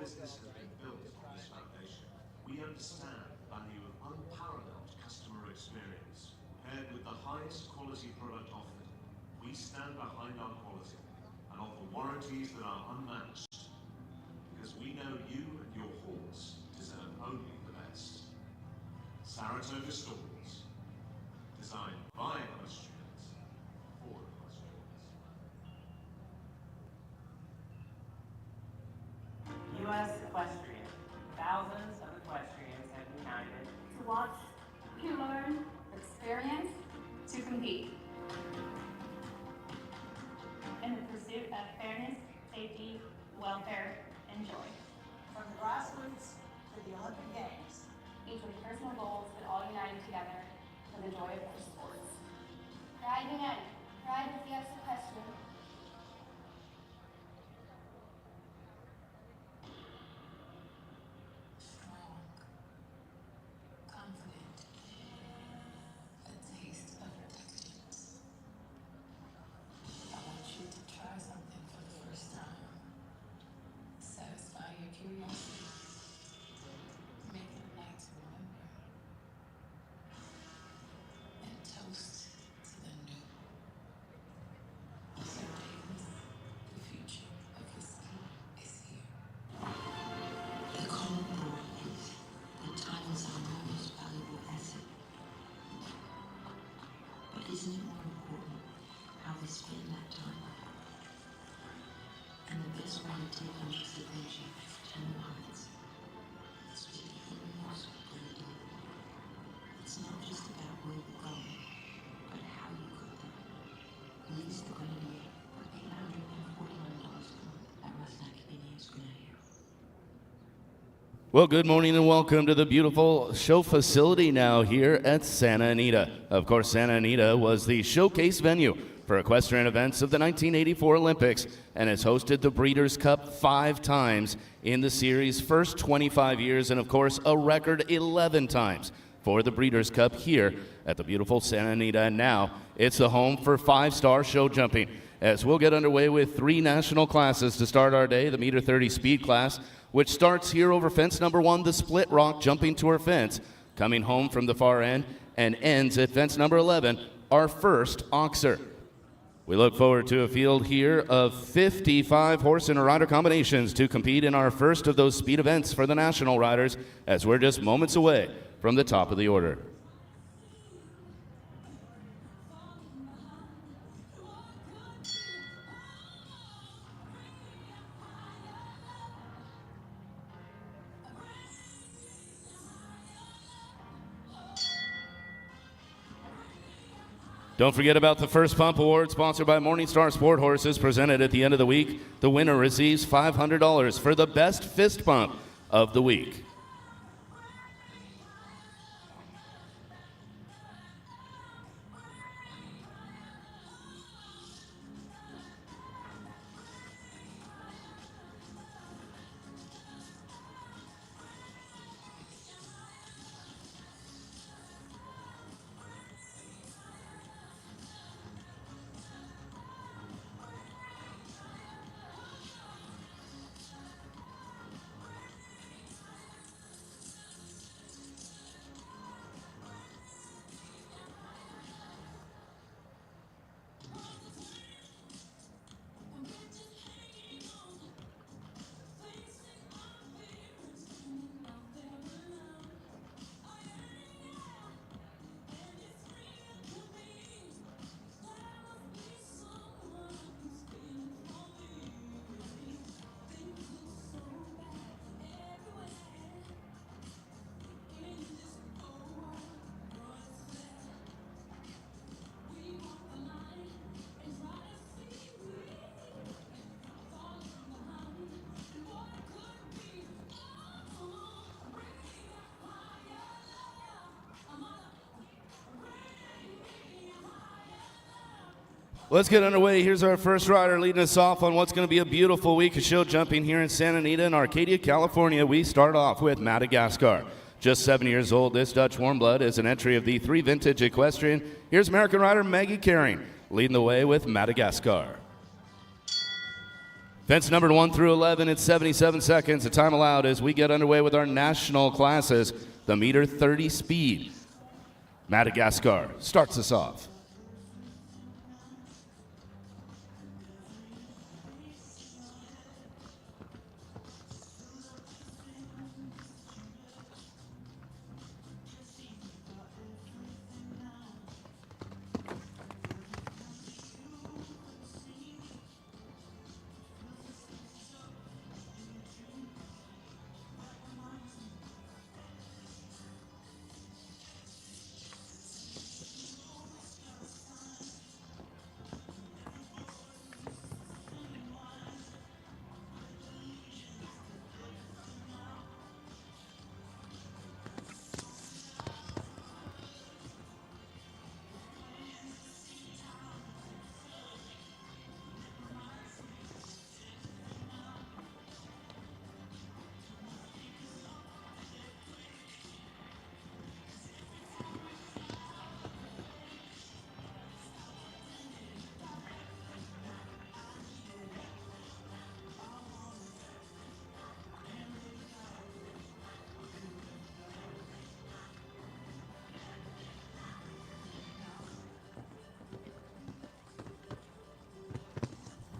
business has been built on this foundation. We understand the value of unparalleled customer experience, paired with the highest quality product offered. We stand behind our quality and offer warranties that are unmatched, because we know you and your horse deserve only the best. Saratoga Stalls, designed by equestrians, for equestrians. U.S. Equestrian. Thousands of equestrians have united to watch, to learn, experience, to compete. In the pursuit of fairness, safety, welfare, and joy. From the grassroots to the Olympic Games, each with personal goals but all united together for the joy of their sports. Pride united. Pride with the equestrian. Strong, confident, a taste of protections. I want you to try something for the first time. Satisfy your curiosity. Make it a night to remember. And toast to the new. So ladies, the future of the ski is here. The common rule is that time is our most valuable asset. But isn't it more important how we spend that time? And the best way to take on this adventure to new heights is to be the most complete. It's not just about where you're going, but how you got there. Lease the Grenadier for $849 per month at Rusnak Convenience Grenadier. Well, good morning and welcome to the beautiful show facility now here at Santa Anita. Of course, Santa Anita was the showcase venue for equestrian events of the 1984 Olympics and has hosted the Breeders' Cup 5 times in the series' first 25 years and, of course, a record 11 times for the Breeders' Cup here at the beautiful Santa Anita. And now it's the home for 5-star show jumping, as we'll get underway with 3 national classes to start our day. The meter 30 speed class, which starts here over fence number 1, the Split Rock Jumping Tour fence, coming home from the far end, and ends at fence number 11, our first Oxer. We look forward to a field here of 55 horse and rider combinations to compete in our first of those speed events for the national riders, as we're just moments away from the top of the order. Don't forget about the First Pump Award, sponsored by Morningstar Sport Horses, presented at the end of the week. The winner receives $500 for the best fist pump of the week. Let's get underway. Here's our first rider leading us off on what's going to be a beautiful week of show jumping here in Santa Anita and Arcadia, California. We start off with Madagascar. Just 7 years old, this Dutch warm blood is an entry of the 3 vintage equestrian. Here's American rider Maggie Caring leading the way with Madagascar. Fence numbered 1 through 11, it's 77 seconds. The time allowed as we get underway with our national classes. The meter 30 speed. Madagascar starts us off.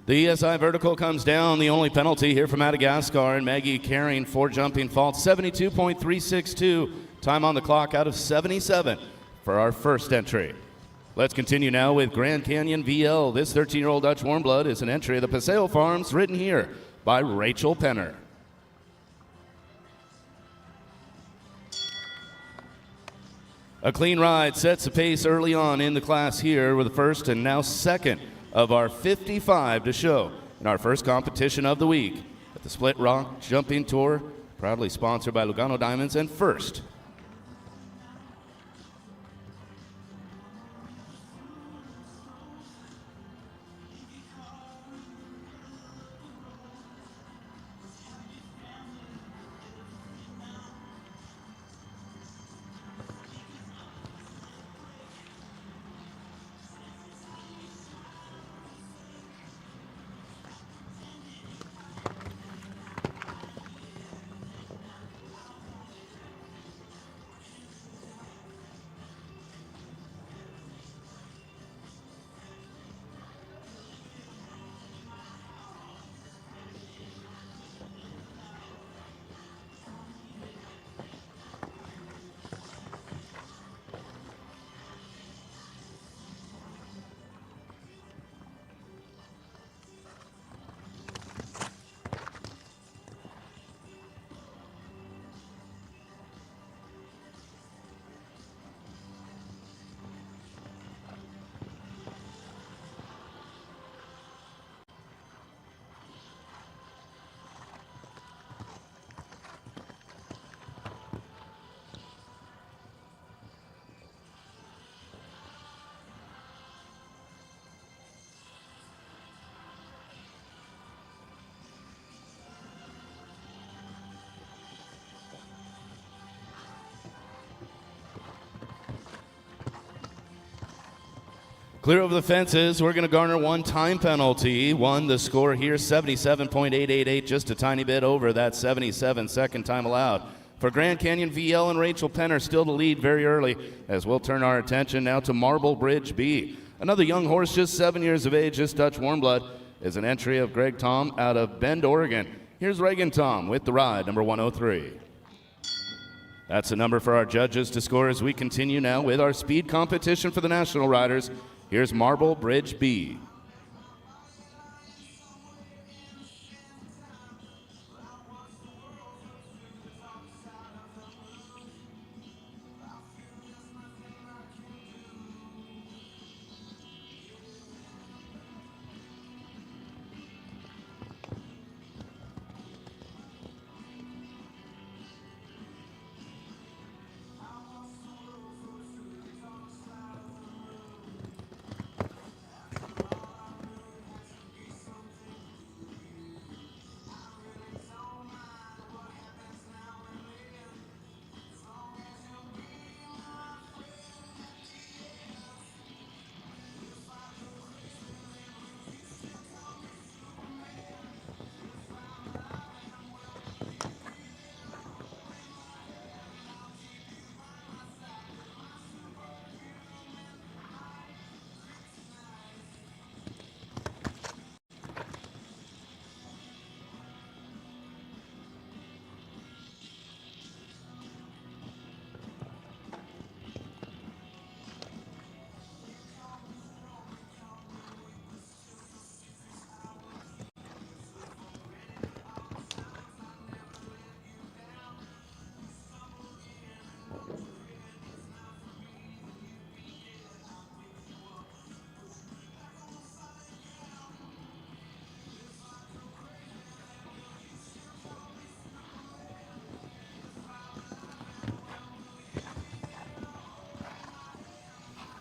The ESI vertical comes down. The only penalty here for Madagascar, and Maggie carrying 4 jumping faults. 72.362. Time on the clock out of 77 for our first entry. Let's continue now with Grand Canyon VL. This 13-year-old Dutch warm blood is an entry of the Paseo Farms, written here by Rachel Penner. A clean ride sets the pace early on in the class here with the first and now second of our 55 to show in our first competition of the week at the Split Rock Jumping Tour, proudly sponsored by Lugano Diamonds and First. Clear over the fences, we're going to garner 1 time penalty. The score here, 77.888, just a tiny bit over that 77-second time allowed. For Grand Canyon VL and Rachel Penner still to lead very early, as we'll turn our attention now to Marble Bridge B. Another young horse, just 7 years of age, this Dutch warm blood, is an entry of Greg Tom out of Bend, Oregon. Here's Reagan Tom with the ride, number 103. That's the number for our judges to score as we continue now with our speed competition for the national riders. Here's Marble Bridge B.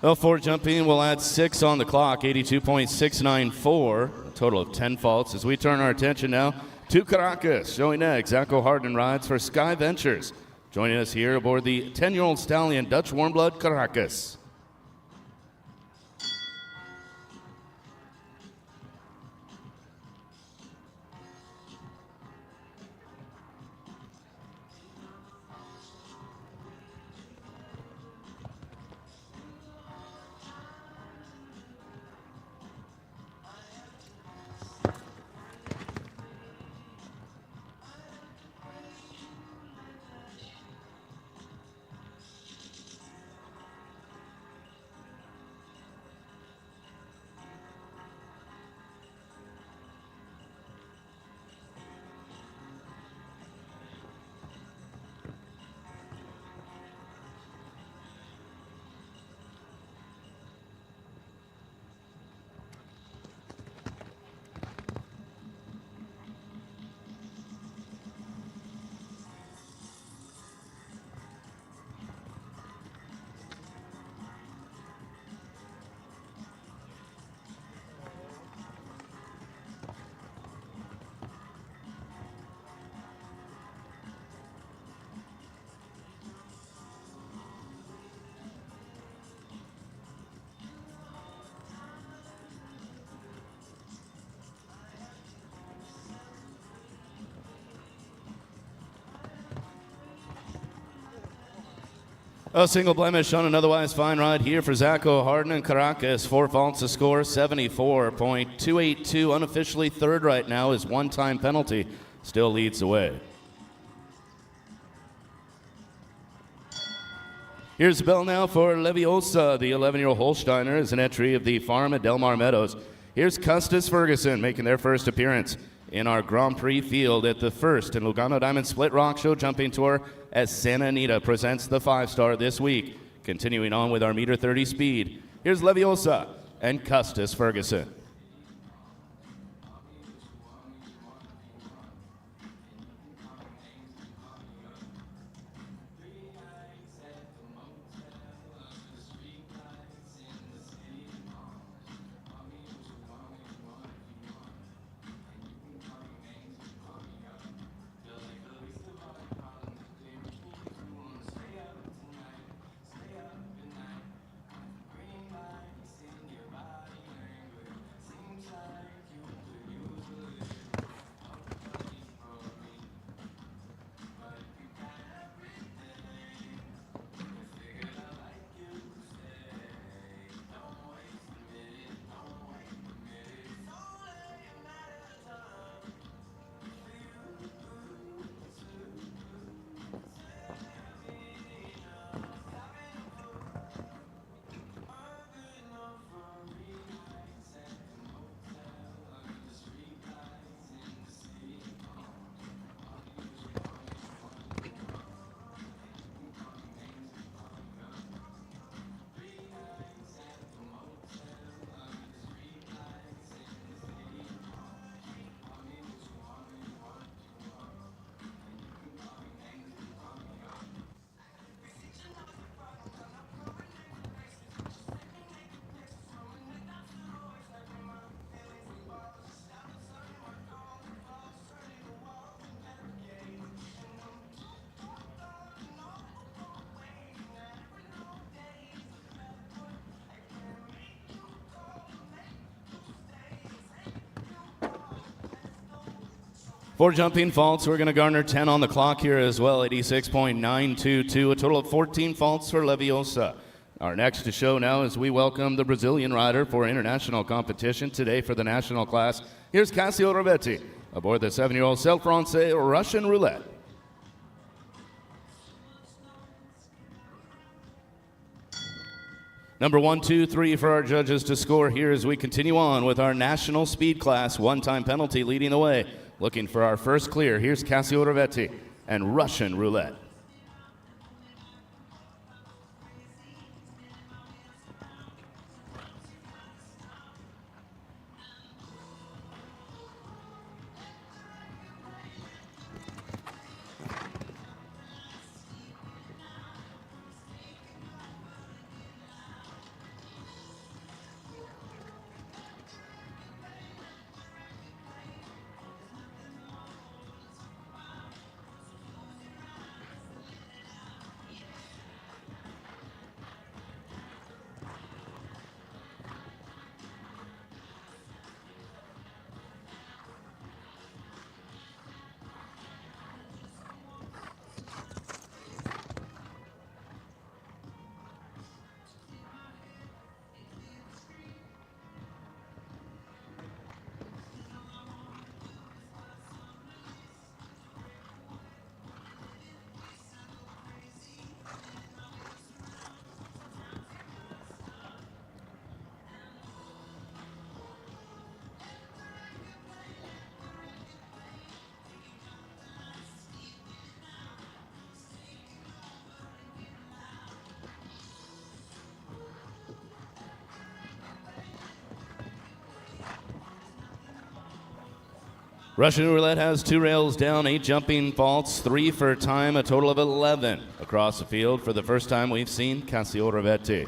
Well, for jumping, we'll add 6 on the clock, 82.694, a total of 10 faults. As we turn our attention now to Caracas, showing next, Zacho Harden rides for Sky Ventures. Joining us here aboard the 10-year-old stallion, Dutch Warmblood Caracas. A single blemish on an otherwise fine ride here for Zacho Harden and Caracas. 4 faults to score, 74.282. Unofficially third right now. His one-time penalty still leads the way. Here's the bell now for Leviosa. The 11-year-old Holsteiner is an entry of the farm at Del Mar Meadows. Here's Custis Ferguson making their first appearance in our Grand Prix field at the first in Lugano Diamond Split Rock Show Jumping Tour as Santa Anita presents the 5-star this week. Continuing on with our meter 30 speed, here's Leviosa and Custis Ferguson. For jumping faults, we're going to garner 10 on the clock here as well, 86.922, a total of 14 faults for Leviosa. Our next to show now is we welcome the Brazilian rider for international competition today for the national class. Here's Cassio Rovetti aboard the 7-year-old Cel Francais Russian Roulette. Number 1, 2, 3 for our judges to score here as we continue on with our national speed class. One-time penalty leading the way. Looking for our first clear. Here's Cassio Rovetti and Russian Roulette. Russian roulette has 2 rails down, 8 jumping faults, 3 for time, a total of 11 across the field. For the first time, we've seen Cassio Rivetti.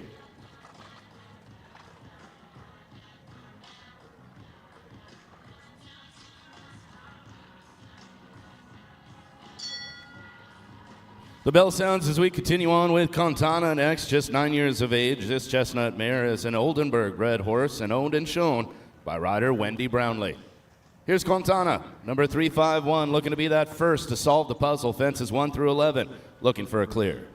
The bell sounds as we continue on with Contana next, just 9 years of age. This chestnut mare is an Oldenburg bred horse and owned and shown by rider Wendy Brownlee. Here's Contana, number 351, looking to be that first to solve the puzzle. Fences 1 through 11, looking for a clear.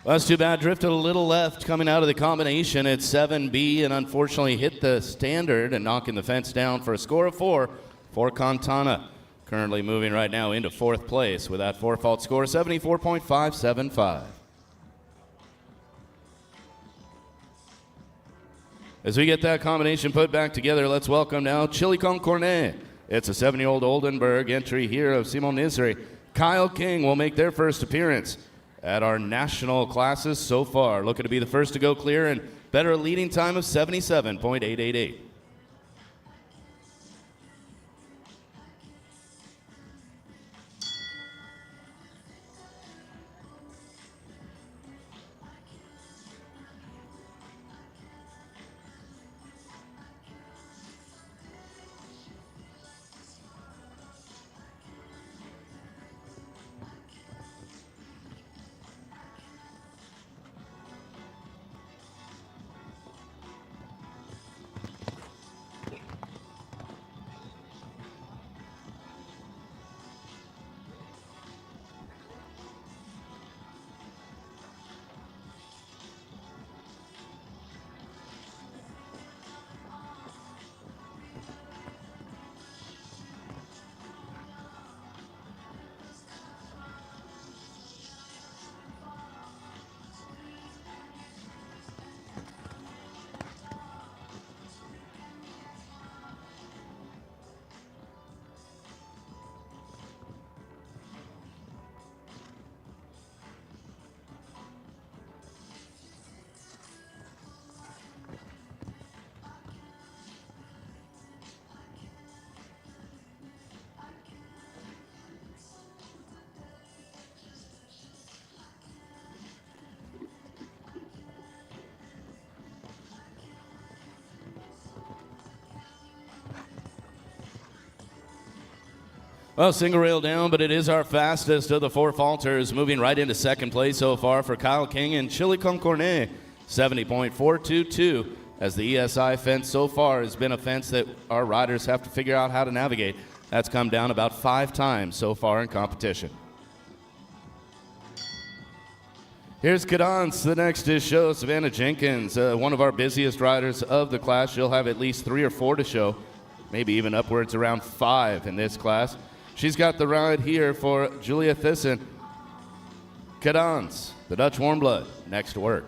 Well, that's too bad. Drifted a little left coming out of the combination at 7B and unfortunately hit the standard and knocking the fence down for a score of 4 for Contana. Currently moving right now into 4th place with that 4-fault score, 74.575. As we get that combination put back together, let's welcome now Chili con Cornet. It's a 7-year-old Oldenburg entry here of Simon Nisri. Kyle King will make their first appearance at our national classes so far. Looking to be the first to go clear and better leading time of 77.888. Well, single rail down, but it is our fastest of the 4 falters, moving right into 2nd place so far for Kyle King and Chili con Cornet, 70.422, as the ESI fence so far has been a fence that our riders have to figure out how to navigate. That's come down about 5 times so far in competition. Here's Cadence. The next is show Savannah Jenkins, one of our busiest riders of the class. She'll have at least 3 or 4 to show, maybe even upwards around 5 in this class. She's got the ride here for Julia Thyssen. Cadence, the Dutch warm blood, next to work.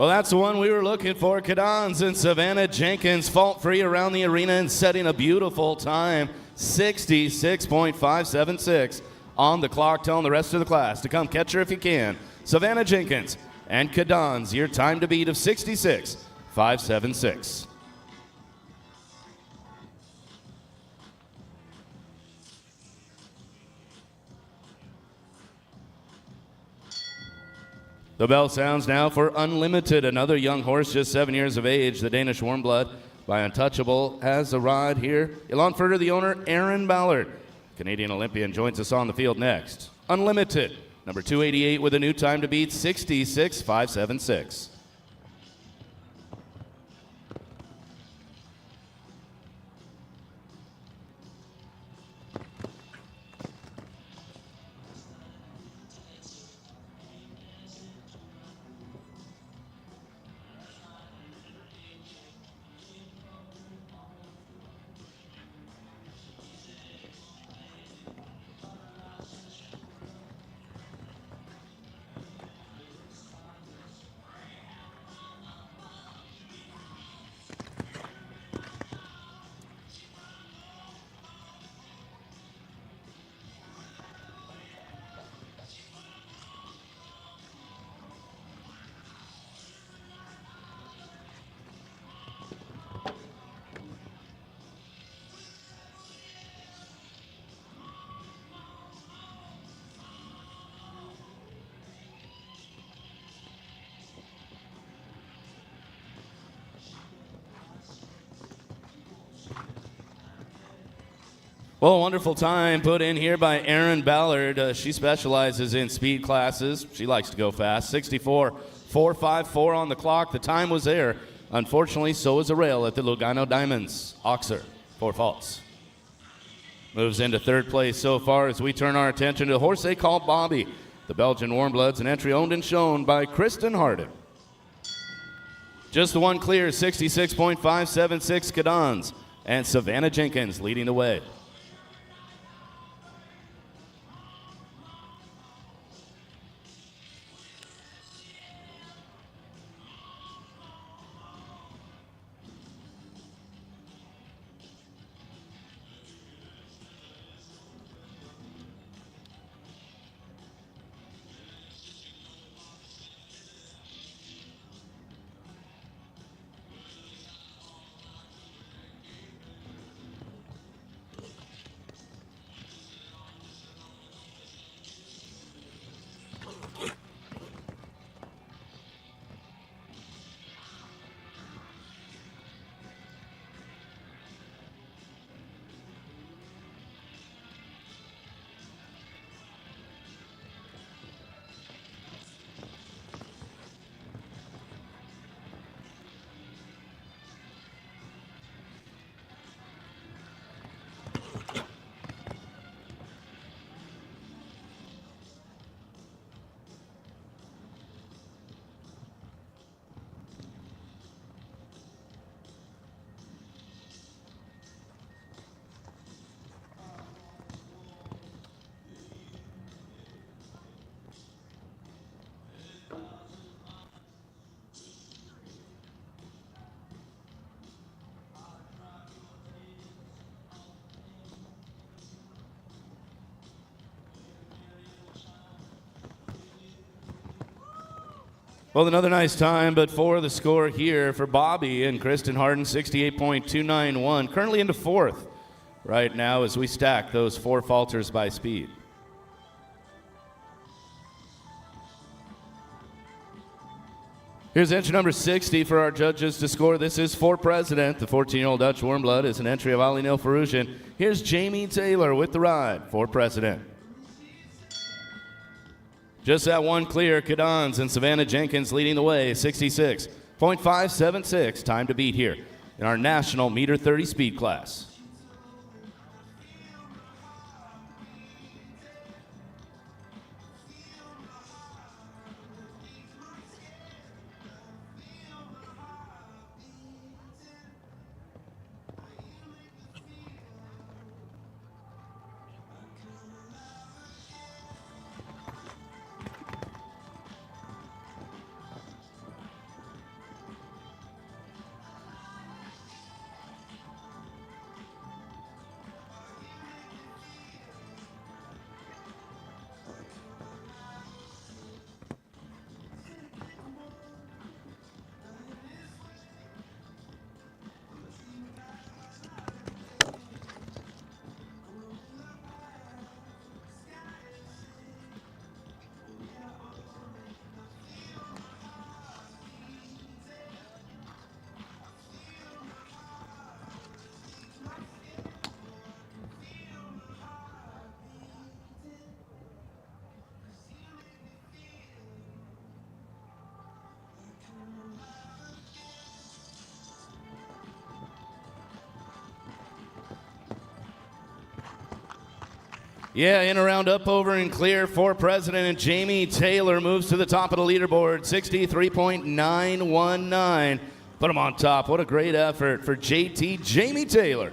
Well, that's the one we were looking for. Cadans and Savannah Jenkins fault-free around the arena and setting a beautiful time, 66.576 on the clock, telling the rest of the class to come catch her if you can. Savannah Jenkins and Cadans, your time to beat of 66.576. The bell sounds now for Unlimited, another young horse just 7 years of age. The Danish Warmblood by Untouchable has a ride here. Ilonfurter, the owner, Aaron Ballard. Canadian Olympian joins us on the field next. Unlimited, number 288 with a new time to beat, 66.576. Well, a wonderful time put in here by Erin Ballard. She specializes in speed classes. She likes to go fast. 64.454 on the clock. The time was there. Unfortunately, so is a rail at the Lugano Diamonds. Oxer, 4 faults. Moves into third place so far as we turn our attention to the horse they call Bobby. The Belgian Warmbloods, an entry owned and shown by Kristen Harden. Just the one clear, 66.576 Cadans. And Savannah Jenkins leading the way. Well, another nice time, but for the score here for Bobby and Kristen Harden, 68.291. Currently into fourth right now as we stack those 4 falters by speed. Here's entry number 60 for our judges to score. This is for President. The 14-year-old Dutch Warmblood is an entry of Ali Nil Faroujan. Here's Jamie Taylor with the ride for President. Just that one clear, Cadans and Savannah Jenkins leading the way, 66.576, time to beat here in our national meter 30 speed class. Yeah, in around up, over, and clear for President. And Jamie Taylor moves to the top of the leaderboard, 63.919. Put him on top. What a great effort for JT Jamie Taylor.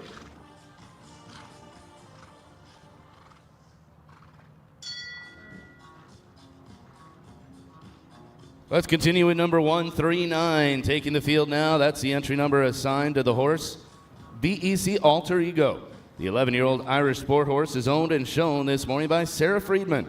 Let's continue with number 139. Taking the field now, that's the entry number assigned to the horse, BEC Alter Ego. The 11-year-old Irish sport horse is owned and shown this morning by Sarah Friedman.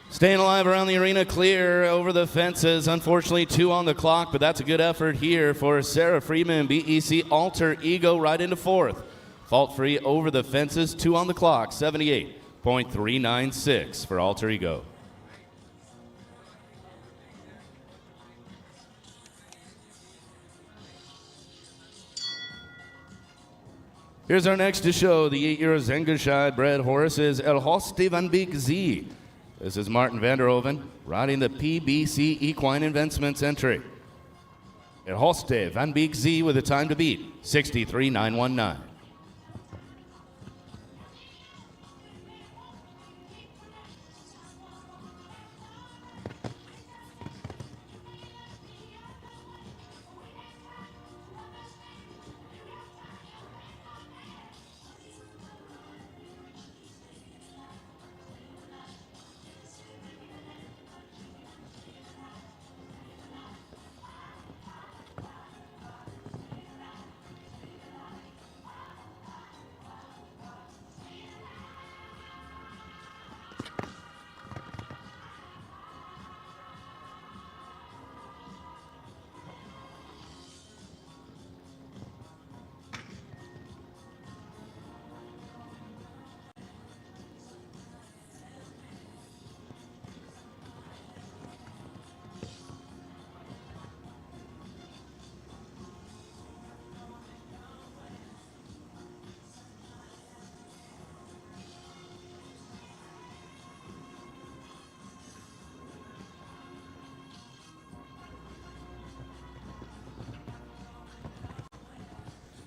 Staying alive around the arena, clear over the fences. Unfortunately, 2 on the clock, but that's a good effort here for Sarah Freeman. BEC Alter Ego right into 4th. Fault-free over the fences, 2 on the clock, 78.396 for Alter Ego. Here's our next to show. The 8-year Zengershire bred horse is El Hoste van Beek Z. This is Martin Vanderhoven riding the PBC Equine Investments entry. El Hoste van Beek Z with a time to beat, 63.919.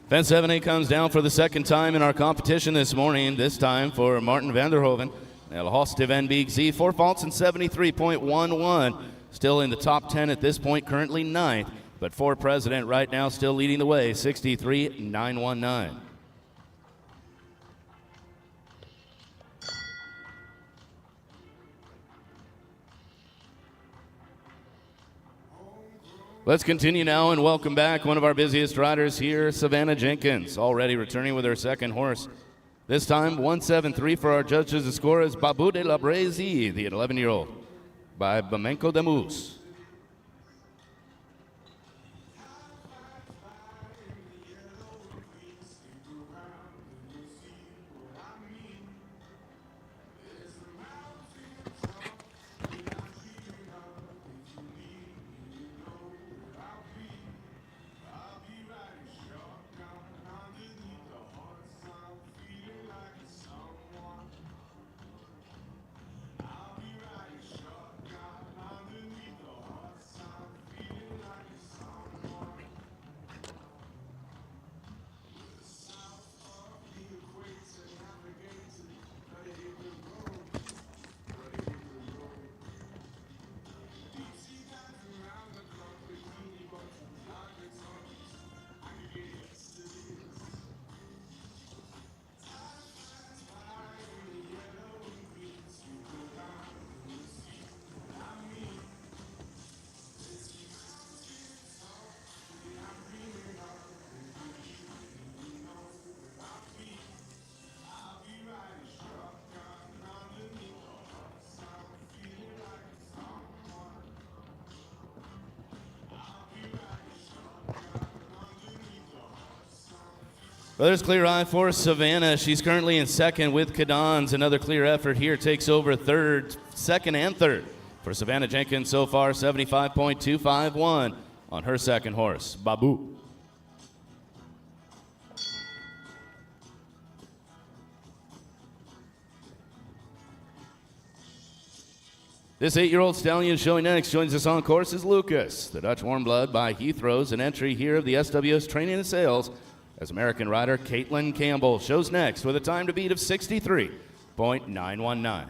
Fence 7A comes down for the second time in our competition this morning, this time for Martin Vanderhoven. El Hoste van Beek Z, 4 faults and 73.11. Still in the top 10 at this point, currently 9th. But for President right now, still leading the way, 63.919. Let's continue now and welcome back one of our busiest riders here, Savannah Jenkins, already returning with her second horse. This time, 173 for our judges. The score is Babu de la Brezi, the 11-year-old, by Bamenco de Moose. Well, there's clear eye for Savannah. She's currently in second with Cadans. Another clear effort here takes over second and third. For Savannah Jenkins so far, 75.251 on her second horse, Babu. This 8-year-old stallion showing next joins us on course is Lucas. The Dutch Warm Blood by Heathrow's an entry here of the SWS Training and Sales as American rider Caitlin Campbell shows next with a time to beat of 63.919.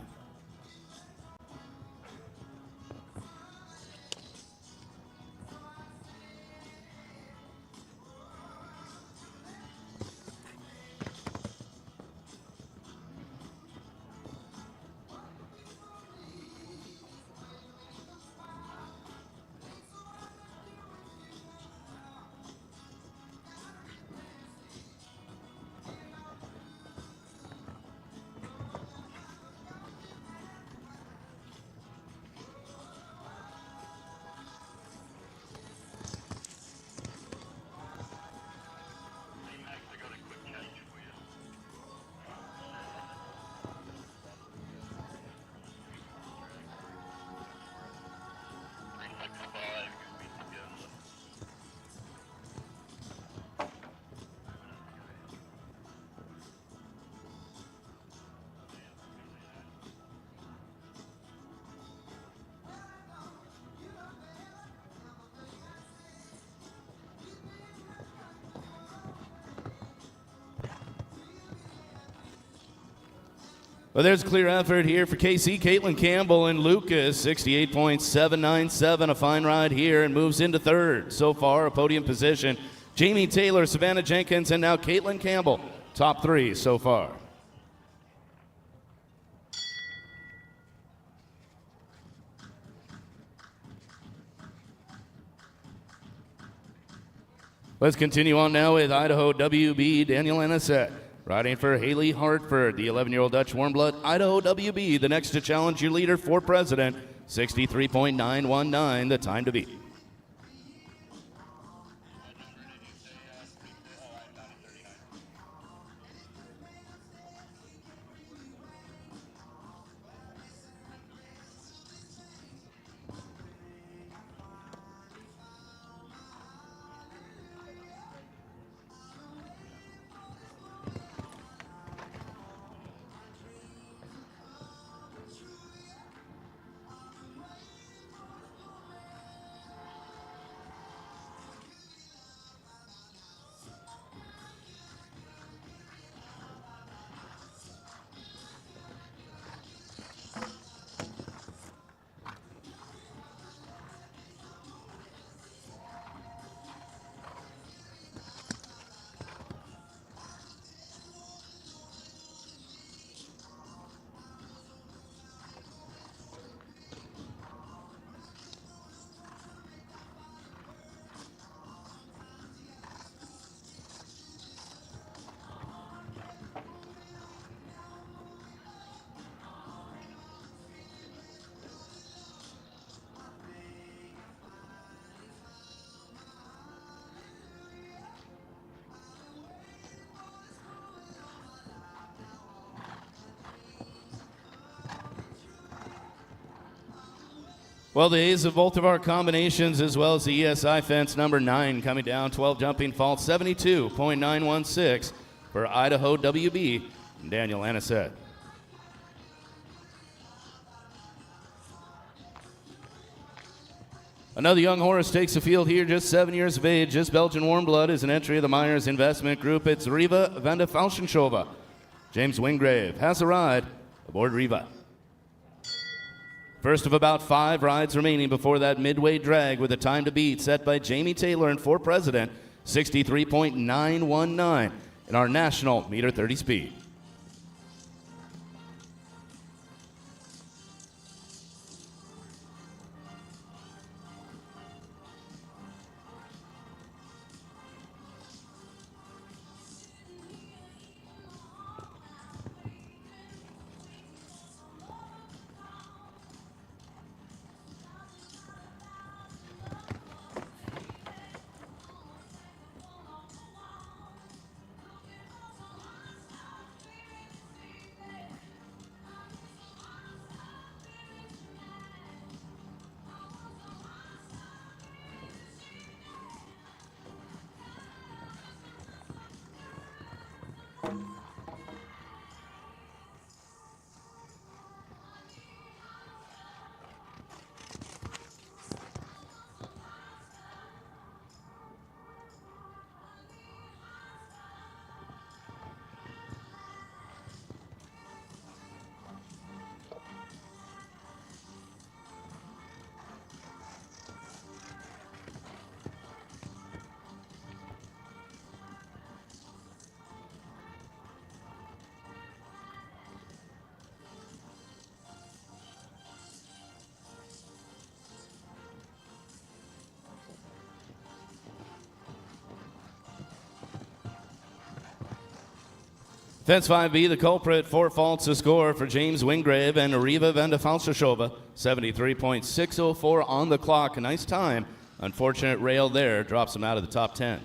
Well, there's a clear effort here for KC, Caitlin Campbell and Lucas, 68.797, a fine ride here, and moves into third. So far, a podium position. Jamie Taylor, Savannah Jenkins, and now Caitlin Campbell, top three so far. Let's continue on now with Idaho WB, Daniel Anisette. Riding for Haley Hartford, the 11-year-old Dutch Warm Blood, Idaho WB, the next to challenge your leader for president, 63.919, the time to beat. Well, the A's of both of our combinations, as well as the ESI fence number 9 coming down, 12 jumping fault, 72.916 for Idaho WB, Daniel Anisette. Another young horse takes the field here, just 7 years of age. Just Belgian Warm Blood is an entry of the Myers Investment Group. It's Riva van de Falschenschova. James Wingrave has a ride aboard Riva. First of about 5 rides remaining before that midway drag with a time to beat set by Jamie Taylor and for president, 63.919 in our national meter 30 speed. Fence 5B, the culprit, 4 faults to score for James Wingrave and Riva Vandafalshashova. 73.604 on the clock. A nice time. Unfortunate rail there. Drops him out of the top 10.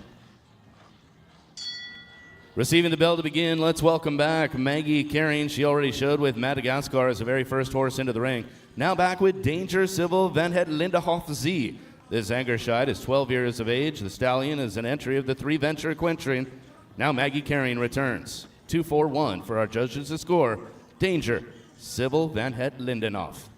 Receiving the bell to begin, let's welcome back Maggie Carring. She already showed with Madagascar as the very first horse into the ring. Now back with Danger Civil Van Het Lindehoff Z. This Angerscheid is 12 years of age. The stallion is an entry of the 3-venture Equestrian. Now Maggie Carring returns. 2-4-1 for our judges to score. Danger Civil Van Het Lindenhoff.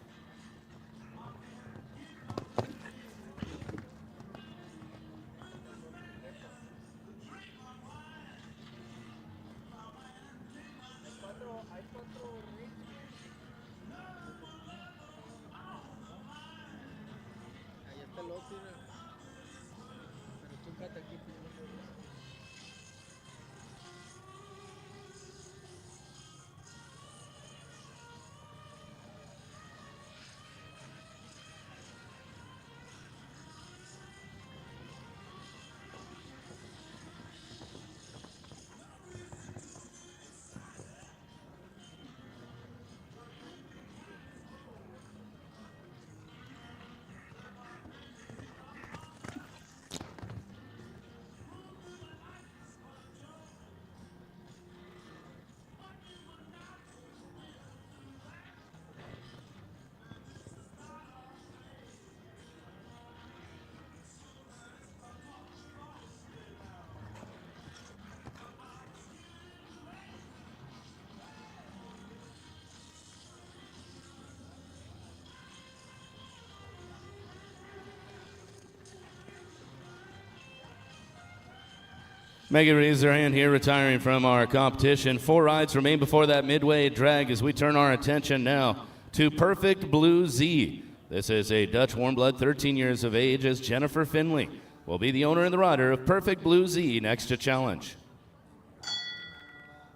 Maggie raises her hand here, retiring from our competition. 4 rides remain before that midway drag as we turn our attention now to Perfect Blue Z. This is a Dutch warm blood, 13 years of age, as Jennifer Finley will be the owner and the rider of Perfect Blue Z next to challenge.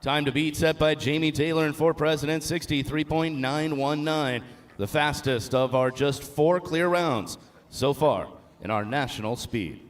Time to beat set by Jamie Taylor and 4 President, 63.919. The fastest of our just 4 clear rounds so far in our national speed.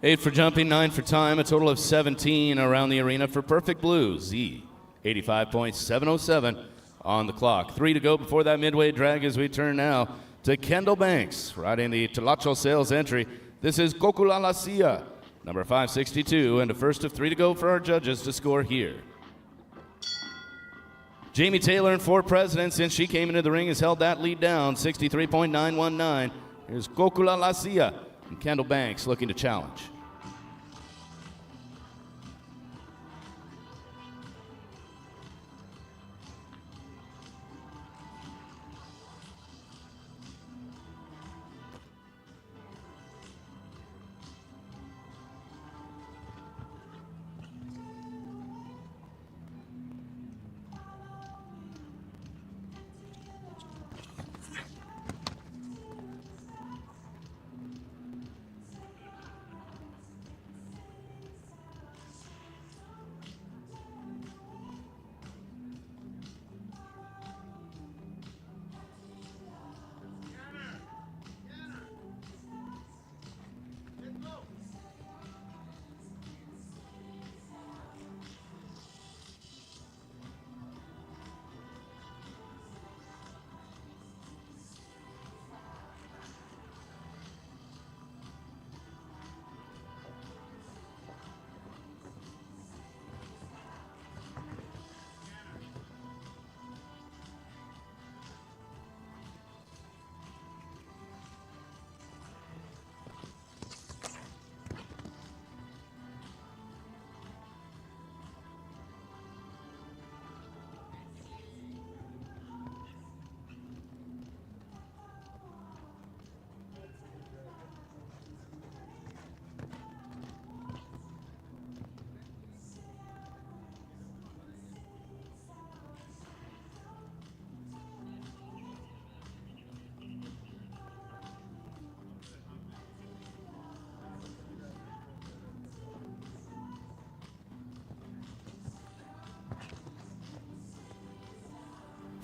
Eight for jumping, 9 for time, a total of 17 around the arena for Perfect Blue Z. 85.707 on the clock. 3 to go before that midway drag as we turn now to Kendall Banks, riding the Tlacho Sales entry. This is Kokulalasia, number 562, and a first of 3 to go for our judges to score here. Jamie Taylor and 4 Presidents, since she came into the ring, has held that lead down, 63.919. Here's Kokulalasia and Kendall Banks looking to challenge.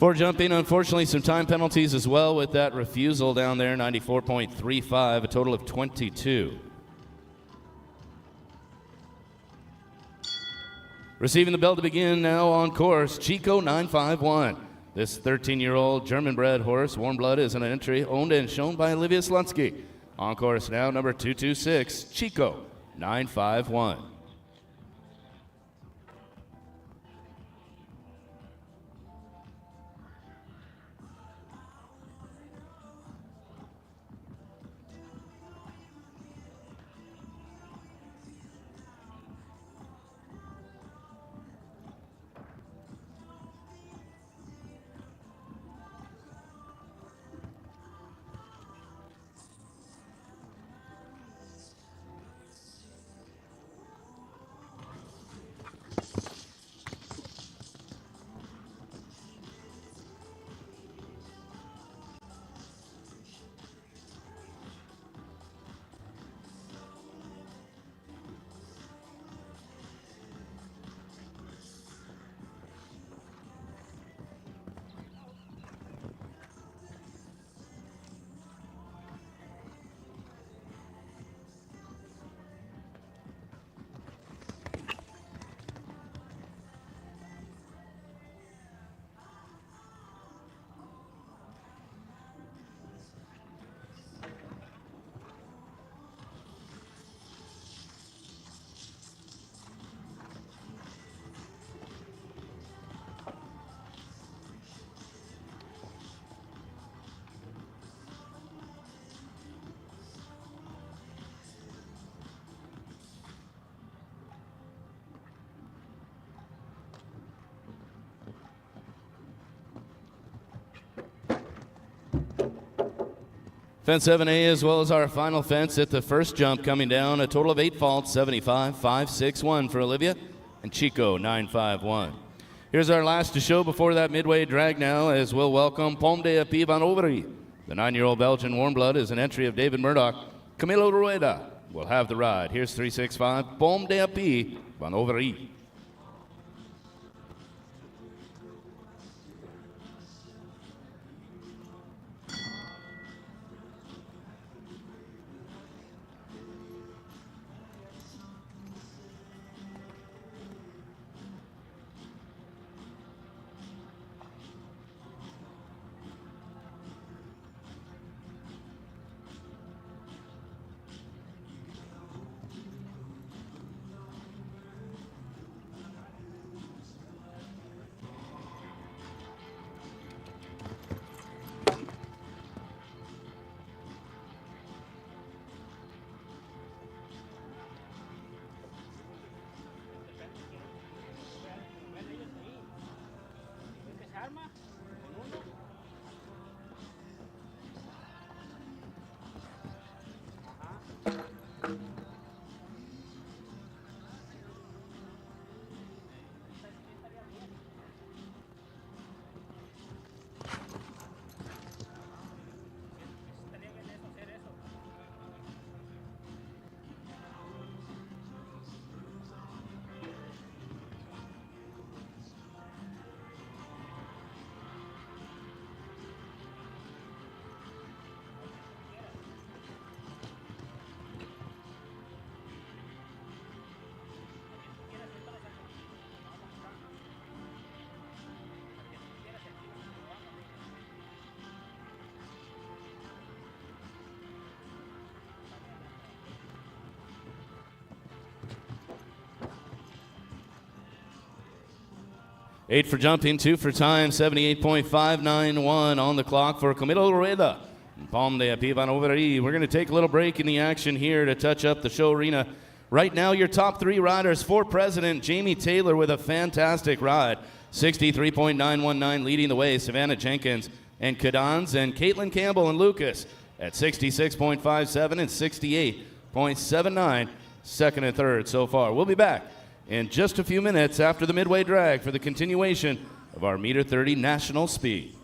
For jumping, unfortunately, some time penalties as well with that refusal down there, 94.35, a total of 22. Receiving the bell to begin now on course, Chico 951. This 13-year-old German-bred horse, Warm Blood, is an entry owned and shown by Olivia Slutsky. On course now, number 226, Chico 951. Fence 7A, as well as our final fence at the first jump, coming down a total of 8 faults, 75.561 for Olivia and Chico 951. Here's our last to show before that midway drag now, as we'll welcome Pomme de Api van Overy. The 9-year-old Belgian Warm Blood is an entry of David Murdoch. Camilo Rueda will have the ride. Here's 365, Pomme de Api van Overy. Eight for jumping, 2 for time, 78.591 on the clock for Camilo Rueda and Pomme de Api van Overy. We're going to take a little break in the action here to touch up the show arena. Right now, your top 3 riders for President, Jamie Taylor with a fantastic ride, 63.919 leading the way, Savannah Jenkins and Cadans, and Caitlin Campbell and Lucas at 66.57 and 68.79, second and third so far. We'll be back in just a few minutes after the midway drag for the continuation of our meter 30 national speed.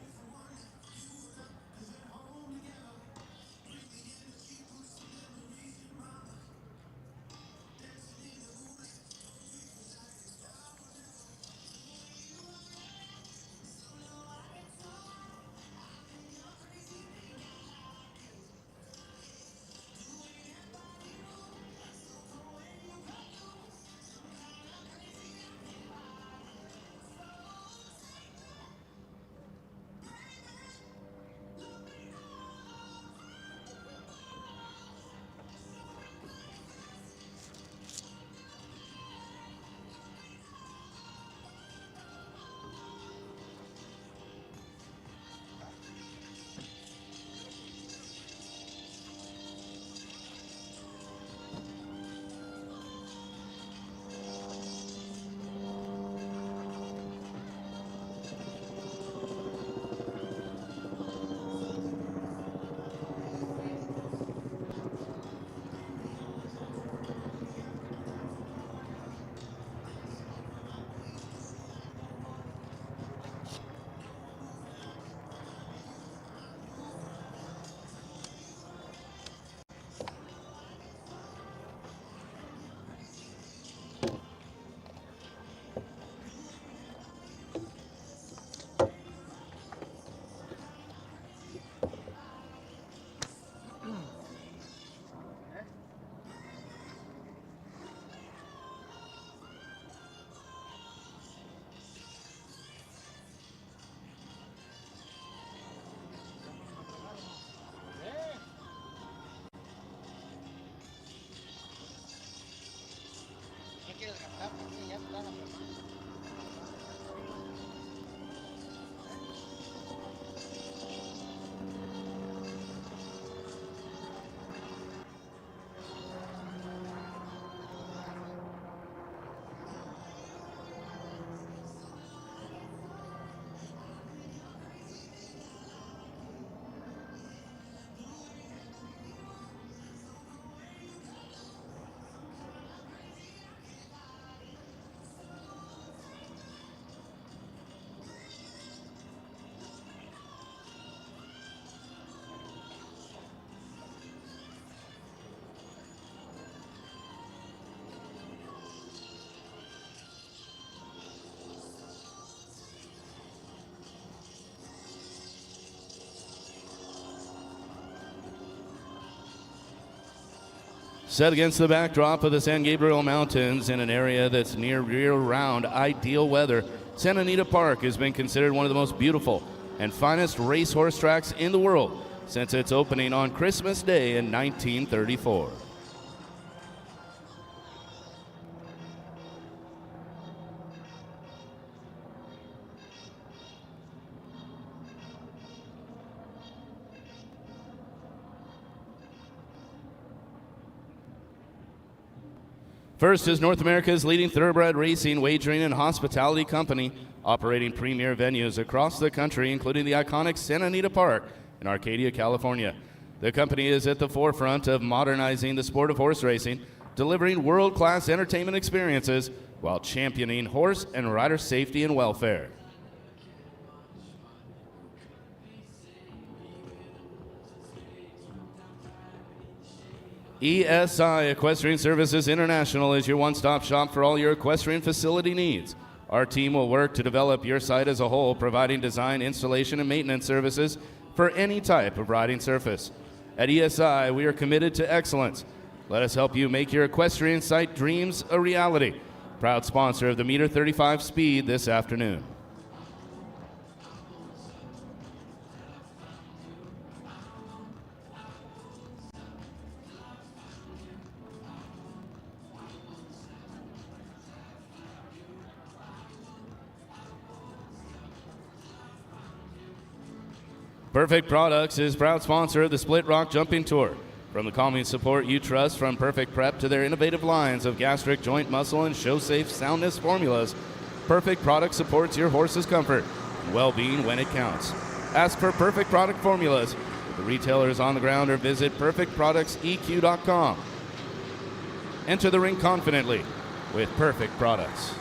Set against the backdrop of the San Gabriel Mountains in an area that's near year-round ideal weather, Santa Anita Park has been considered one of the most beautiful and finest racehorse tracks in the world since its opening on Christmas Day in 1934. First is North America's leading thoroughbred racing, wagering, and hospitality company, operating premier venues across the country, including the iconic Santa Anita Park in Arcadia, California. The company is at the forefront of modernizing the sport of horse racing, delivering world-class entertainment experiences while championing horse and rider safety and welfare. ESI Equestrian Services International is your one-stop shop for all your equestrian facility needs. Our team will work to develop your site as a whole, providing design, installation, and maintenance services for any type of riding surface. At ESI, we are committed to excellence. Let us help you make your equestrian site dreams a reality. Proud sponsor of the Meter 35 Speed this afternoon. Perfect Products is proud sponsor of the Split Rock Jumping Tour. From the calming support you trust from Perfect Prep to their innovative lines of gastric, joint, muscle, and show-safe soundness formulas, Perfect Product supports your horse's comfort and well-being when it counts. Ask for Perfect Product formulas at the retailers on the ground or visit perfectproductseq.com. Enter the ring confidently with Perfect Products.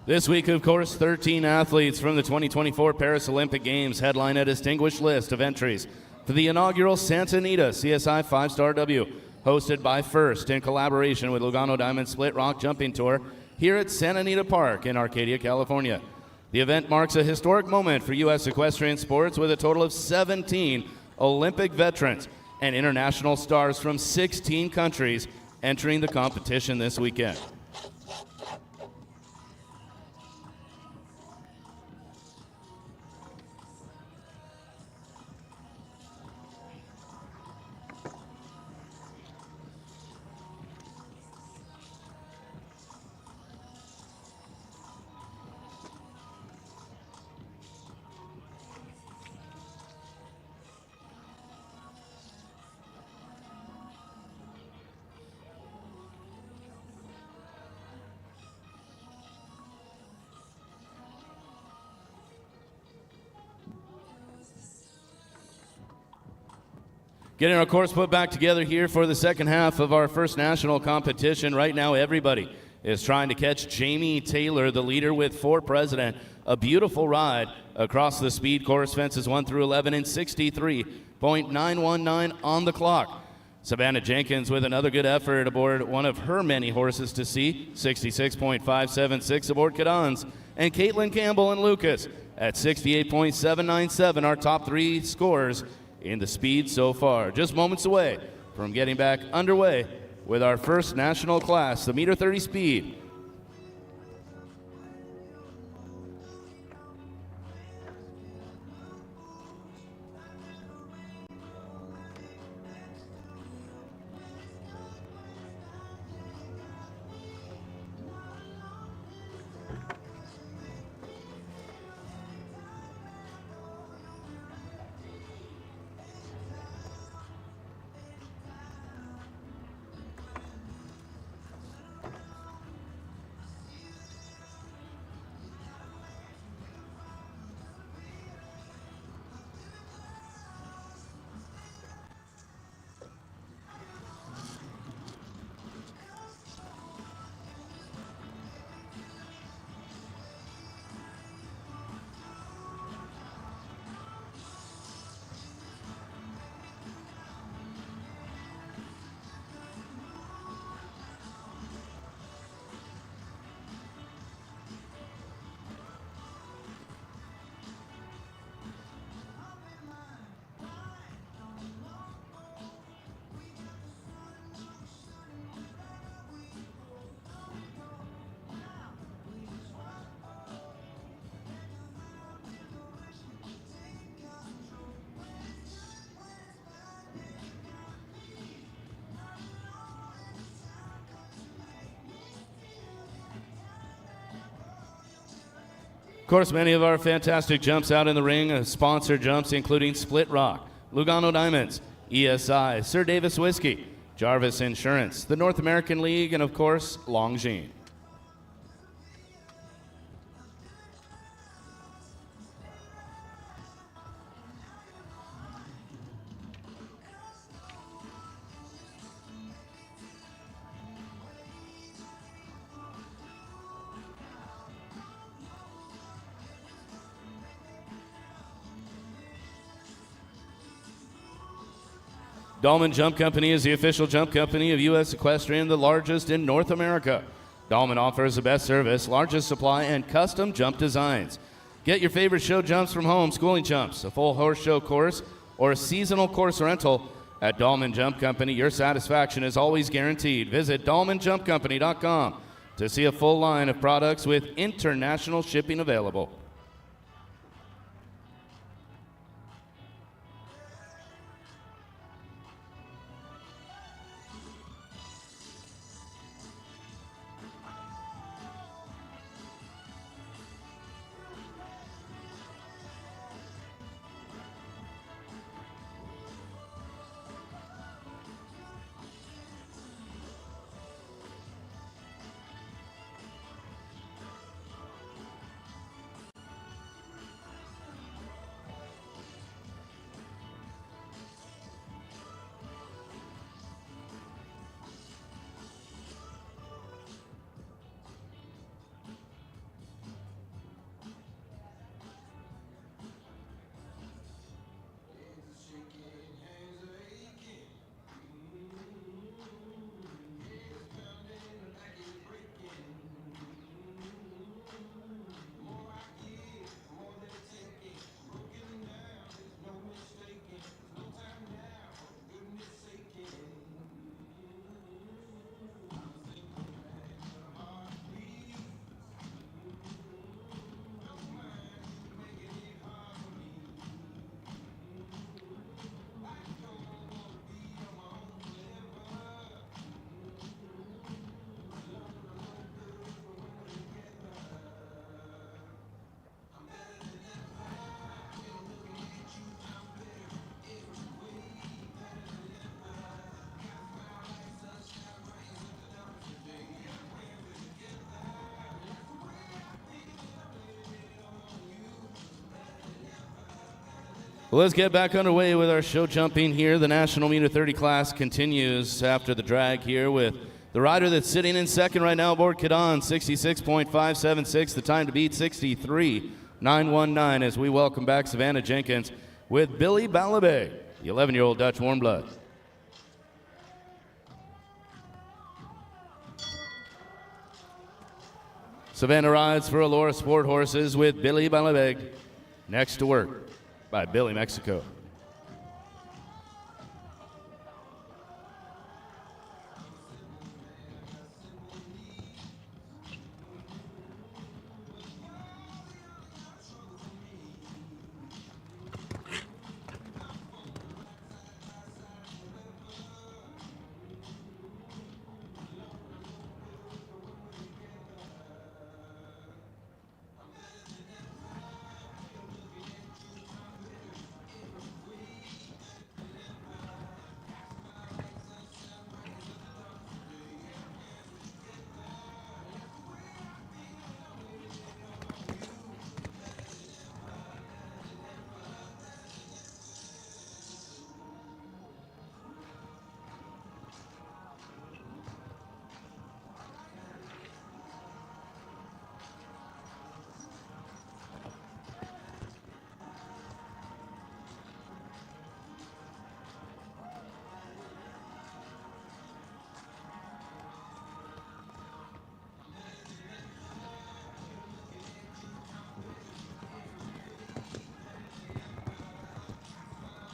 This week, of course, 13 athletes from the 2024 Paris Olympic Games headline a distinguished list of entries for the inaugural Santa Anita CSI 5-Star W, hosted by First in collaboration with Lugano Diamond Split Rock Jumping Tour here at Santa Anita Park in Arcadia, California. The event marks a historic moment for U.S. equestrian sports with a total of 17 Olympic veterans and international stars from 16 countries entering the competition this weekend. Getting our course put back together here for the second half of our first national competition. Right now, everybody is trying to catch Jamie Taylor, the leader with For President. A beautiful ride across the speed course, fences 1 through 11 in 63.919 on the clock. Savannah Jenkins with another good effort aboard one of her many horses to see, 66.576 aboard Cadans. And Caitlin Campbell and Lucas at 68.797, our top three scores in the speed so far. Just moments away from getting back underway with our first national class, the meter 30 speed. Of course, many of our fantastic jumps out in the ring, sponsored jumps including Split Rock, Lugano Diamonds, ESI, Sir Davis Whiskey, Jarvis Insurance, the North American League, and of course, Longines. Dahlman Jump Company is the official jump company of U.S. Equestrian, the largest in North America. Dahlman offers the best service, largest supply, and custom jump designs. Get your favorite show jumps from home, schooling jumps, a full horse show course, or a seasonal course rental at Dahlman Jump Company. Your satisfaction is always guaranteed. Visit DahlmanJumpCompany.com to see a full line of products with international shipping available. Well, let's get back underway with our show jumping here. The National Meter 30 class continues after the drag here with the rider that's sitting in second right now aboard Kadan, 66.576. The time to beat, 63.919, as we welcome back Savannah Jenkins with Billy Balabay, the 11-year-old Dutch warm blood. Savannah rides for Allura Sport Horses with Billy Balabay. Next to work by Billy Mexico.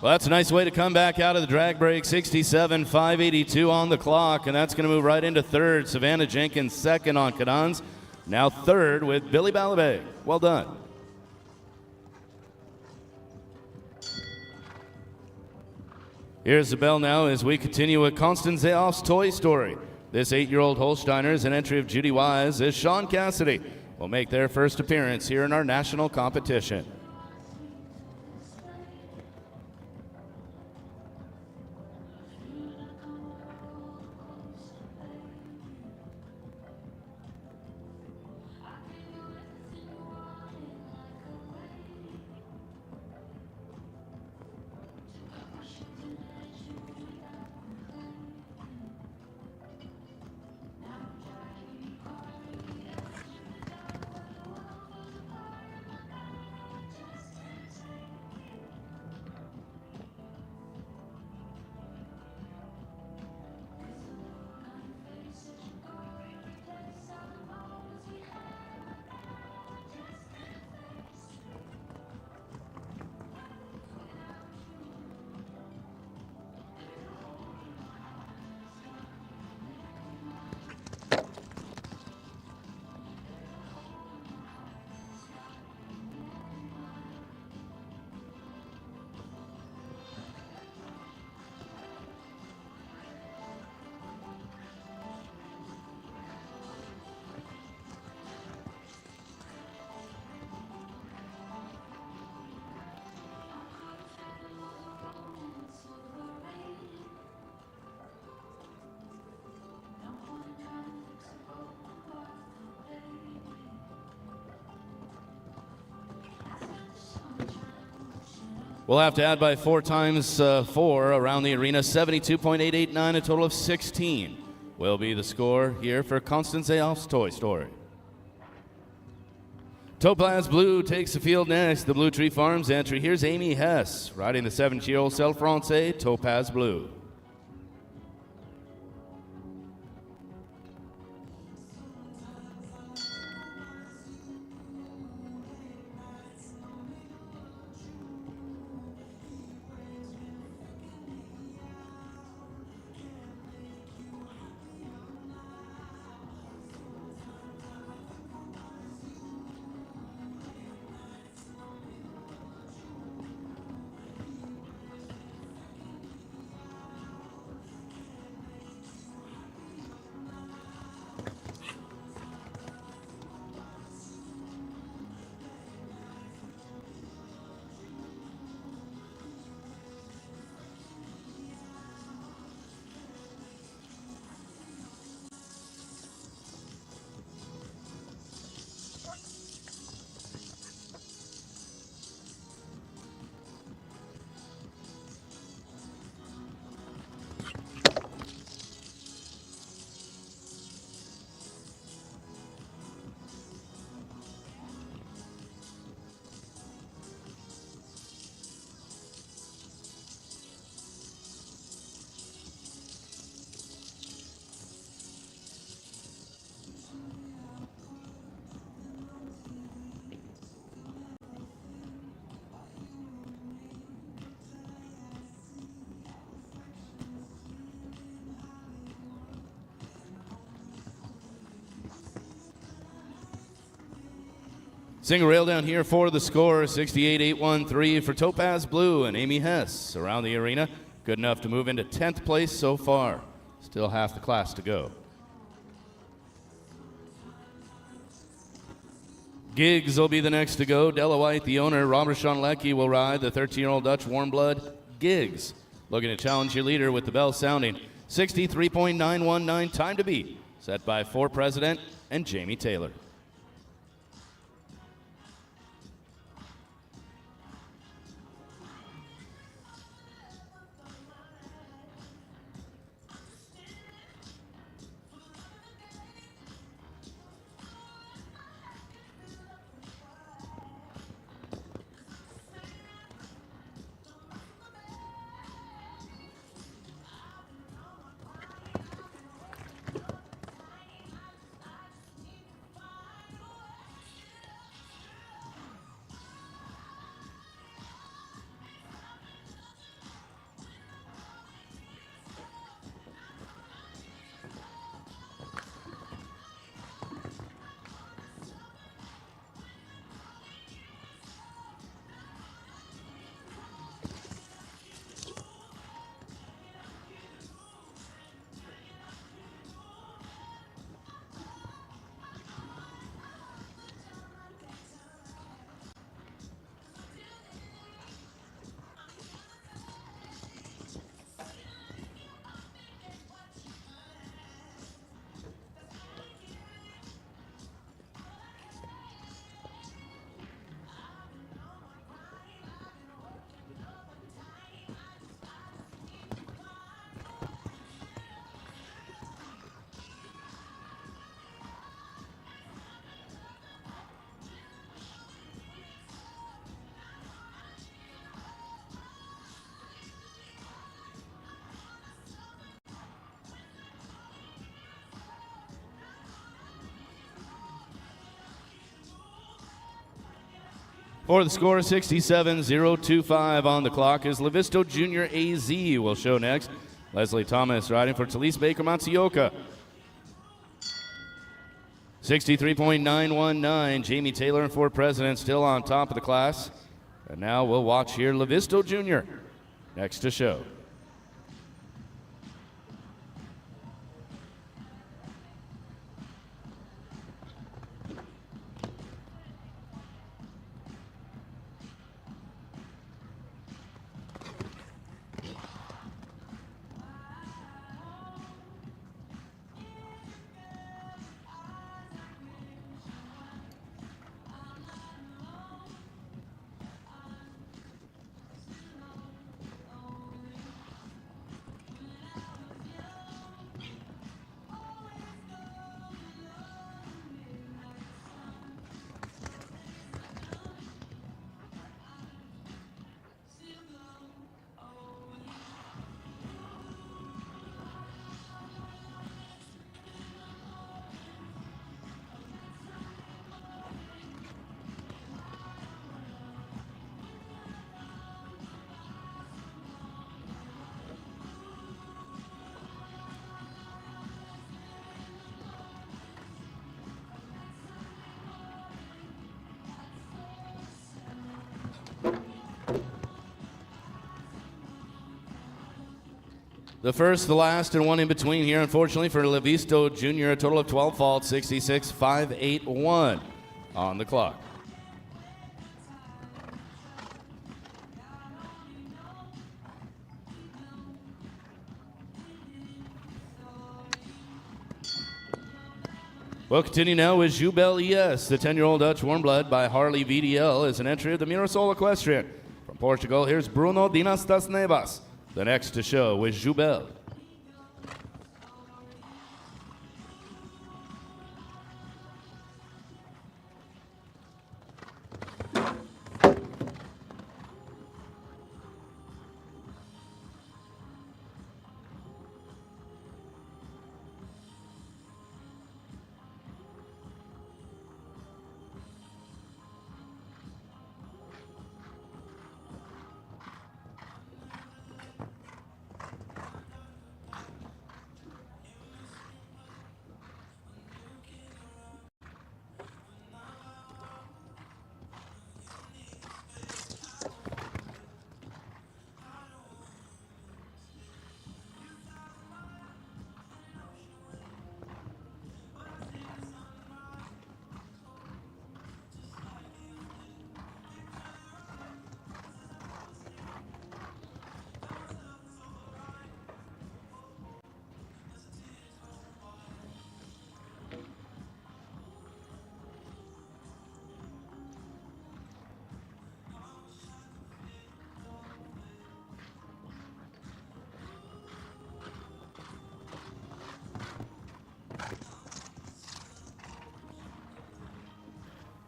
Well, that's a nice way to come back out of the drag break. 67.582 on the clock, and that's going to move right into third. Savannah Jenkins second on Kadans. Now third with Billy Balabay. Well done. Here's the bell now as we continue with Constance Zayoff's Toy Story. This 8-year-old Holsteiner is an entry of Judy Wise as Sean Cassidy will make their first appearance here in our national competition. We'll have to add by 4 times 4 around the arena. 72.889, a total of 16 will be the score here for Constance Zayoff's Toy Story. Topaz Blue takes the field next. The Blue Tree Farms entry. Here's Amy Hess riding the 7-year-old Celle Francais Topaz Blue. Single rail down here for the score, 68.813 for Topaz Blue and Amy Hess around the arena. Good enough to move into 10th place so far. Still half the class to go. Giggs will be the next to go. Della White, the owner. Robert Sean Leckie will ride the 13-year-old Dutch warm blood. Giggs looking to challenge your leader with the bell sounding. 63.919 time to beat. Set by For President and Jamie Taylor. For the score, 67.025 on the clock is Levisto Junior AZ will show next. Leslie Thomas riding for Talise Baker Matsuoka. 63.919. Jamie Taylor and For President still on top of the class. And now we'll watch here Levisto Junior next to show. The first, the last, and one in between here, unfortunately, for Levisto Jr., a total of 12 faults, 66.581 on the clock. We'll continue now with Jubel ES, the 10-year-old Dutch warm blood by Harley VDL, is an entry of the Mirasol Equestrian. From Portugal, here's Bruno Dinastas Nevas. The next to show with Jubel.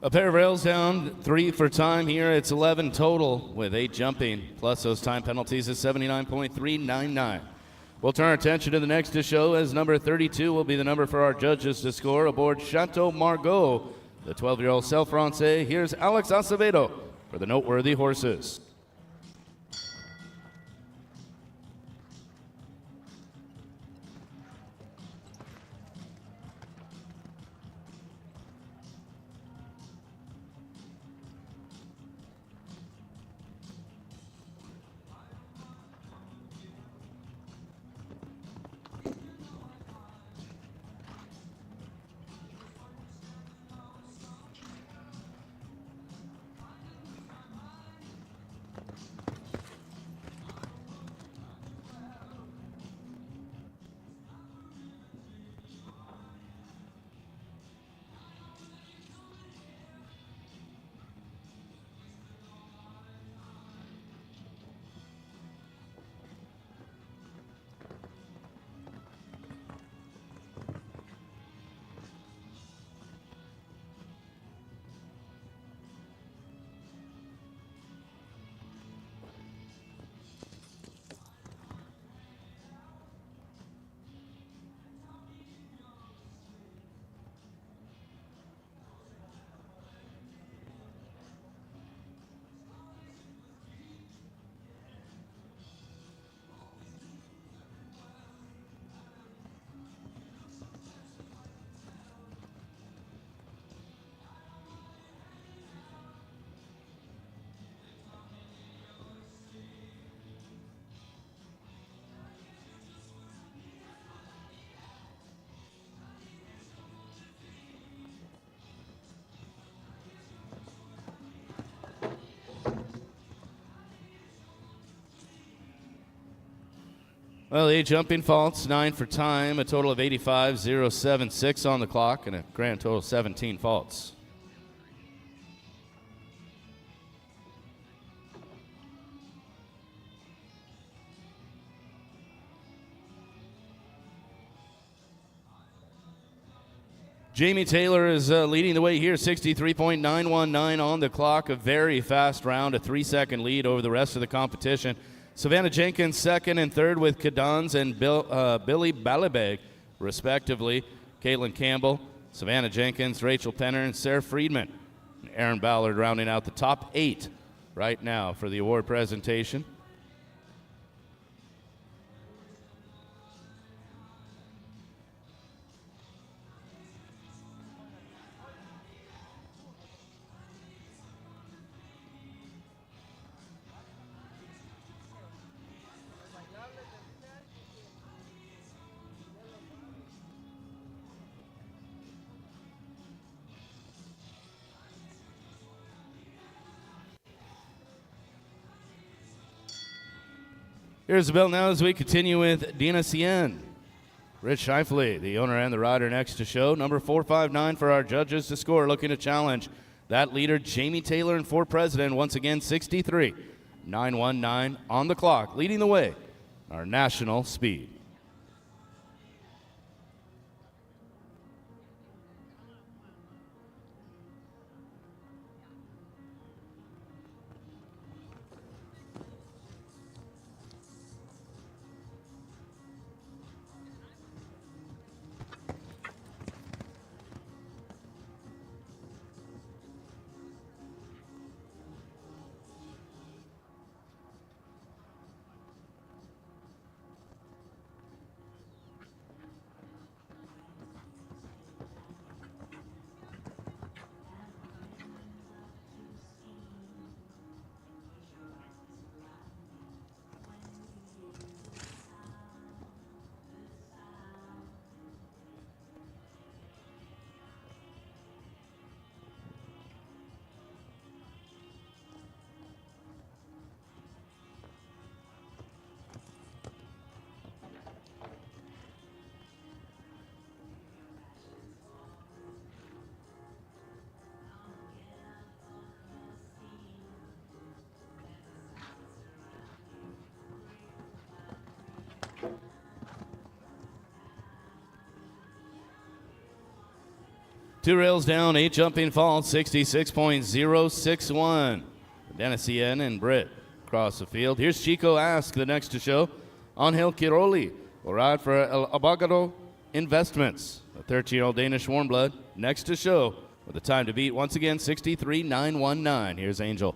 A pair of rails down, 3 for time here. It's 11 total with 8 jumping, plus those time penalties is 79.399. We'll turn our attention to the next to show as number 32 will be the number for our judges to score aboard Chateau Margaux, the 12-year-old Self-Francais. Here's Alex Acevedo for the noteworthy horses. Well, 8 jumping faults, 9 for time, a total of 85.076 on the clock, and a grand total of 17 faults. Jamie Taylor is leading the way here, 63.919 on the clock. A very fast round, a 3-second lead over the rest of the competition. Savannah Jenkins second and third with Cadans and Billy Balibeg, respectively. Caitlin Campbell, Savannah Jenkins, Rachel Penner, and Sarah Friedman. And Aaron Ballard rounding out the top 8 right now for the award presentation. Here's the bell now as we continue with Dina Cien. Rich Scheifele, the owner and the rider next to show. Number 459 for our judges to score, looking to challenge that leader, Jamie Taylor, and for president, once again, 63.919 on the clock, leading the way, our national speed. 2 rails down, 8 jumping fault, 66.061. Denisian and Britt across the field. Here's Chico Ask, the next to show. Angel Kiroli will ride for El Abogado Investments. The 13-year-old Danish warm blood next to show with a time to beat once again 63.919. Here's Angel.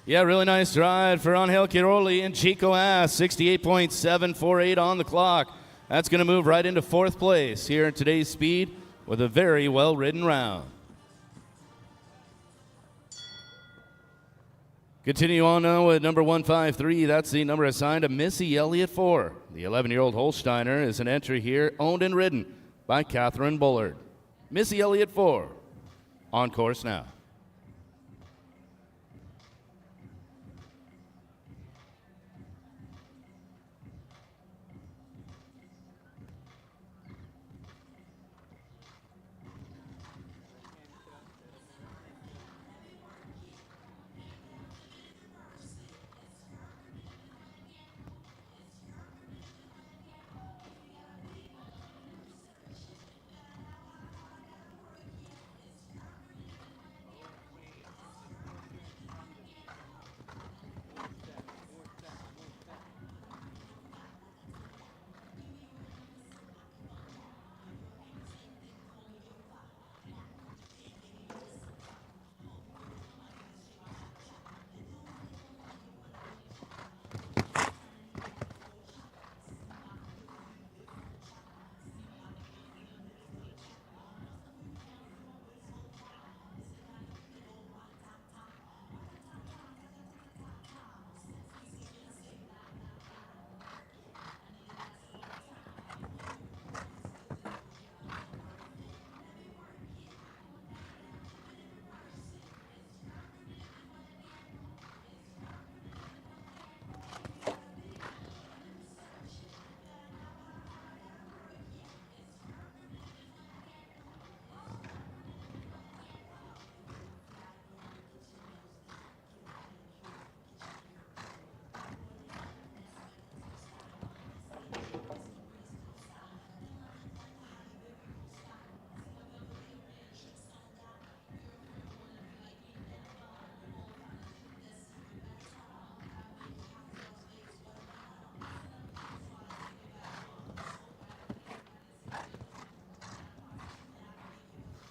Yeah, really nice ride for Angel Kiroli and Chico Ass, 68.748 on the clock. That's going to move right into 4th place here in today's speed with a very well-ridden round. Continue on now with number 153. That's the number assigned to Missy Elliott 4. The 11-year-old Holsteiner is an entry here, owned and ridden by Catherine Bullard. Missy Elliott 4 on course now.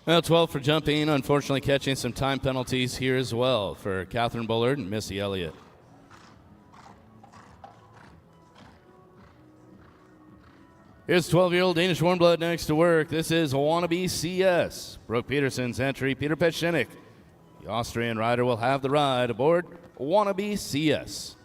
Well, 12 for jumping, unfortunately catching some time penalties here as well for Catherine Bullard and Missy Elliott. Here's 12-year-old Danish warmblood next to work. This is Wannabe CS. Brooke Peterson's entry, Peter Peschinik. The Austrian rider will have the ride aboard Wannabe CS.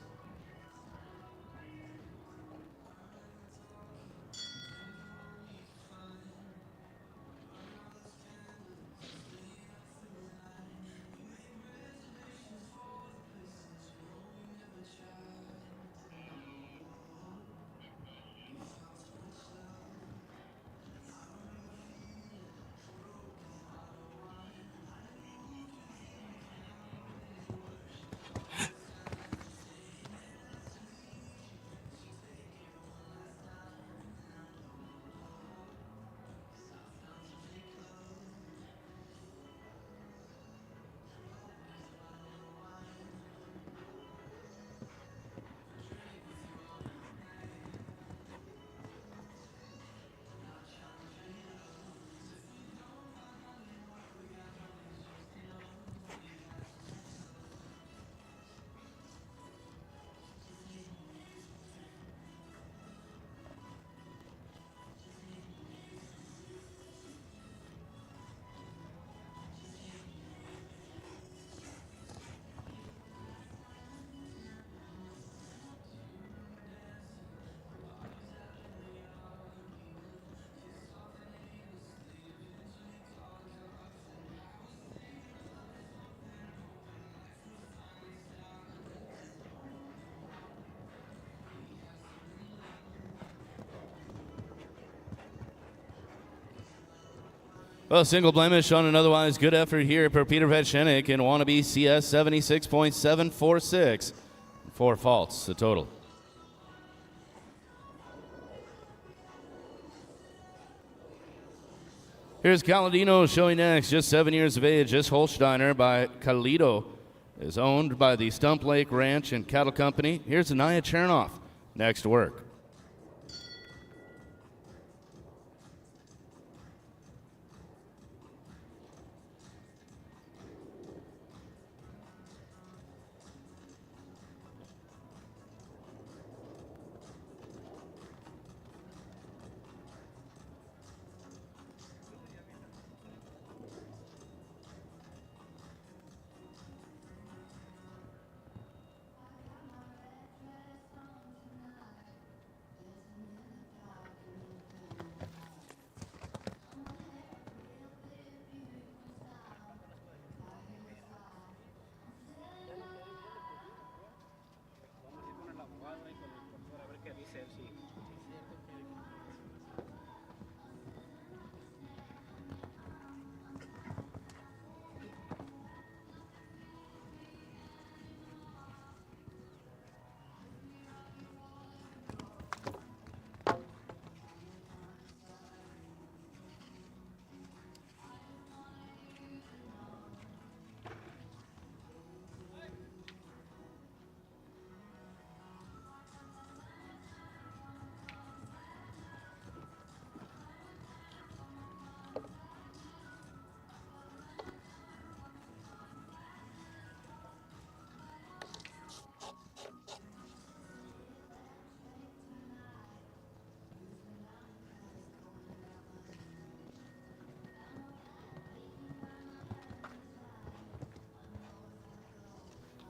Well, single blemish on an otherwise good effort here for Peter Vetshenik in wannabe CS 76.746. 4 faults, the total. Here's Caladino showing next, just 7 years of age. This Holsteiner by Calido is owned by the Stump Lake Ranch and Cattle Company. Here's Anaya Chernoff next to work.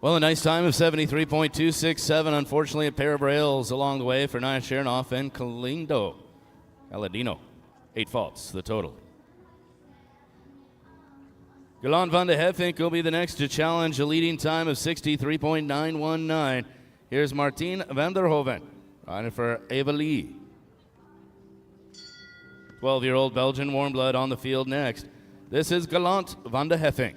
Well, a nice time of 73.267. Unfortunately, a pair of rails along the way for Naya Chernoff and Caladino. 8 faults, the total. Galan van de Heffink will be the next to challenge a leading time of 63.919. Here's Martien van der Hoven, riding for Eva Lee. 12-year-old Belgian warm blood on the field next. This is Galant van de Heffink.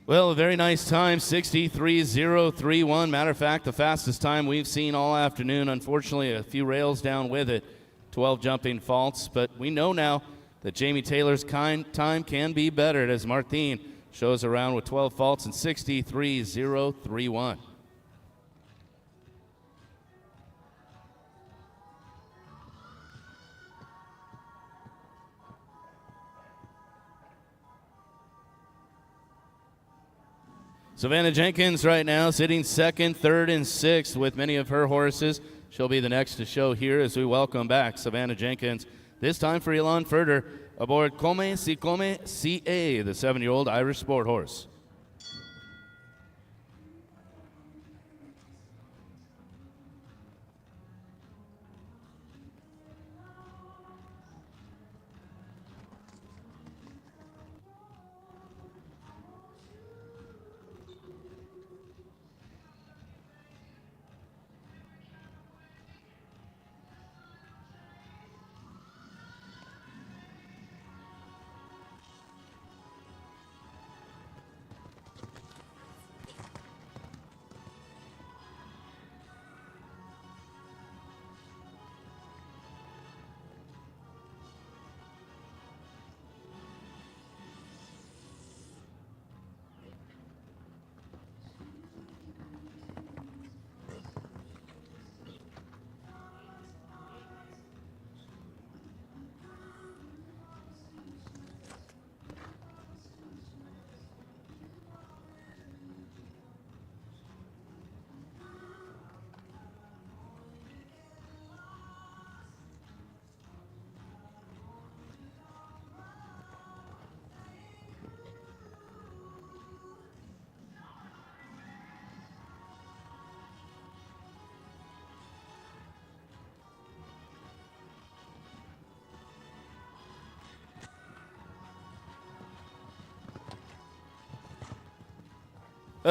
Well, a very nice time, 63.031. Matter of fact, the fastest time we've seen all afternoon. Unfortunately, a few rails down with it, 12 jumping faults. But we know now that Jamie Taylor's time can be bettered as Martine shows around with 12 faults and 63.031. Savannah Jenkins right now sitting second, third, and sixth with many of her horses. She'll be the next to show here as we welcome back Savannah Jenkins, this time for Elon Furter, aboard Come Si Come CA, the 7-year-old Irish sport horse.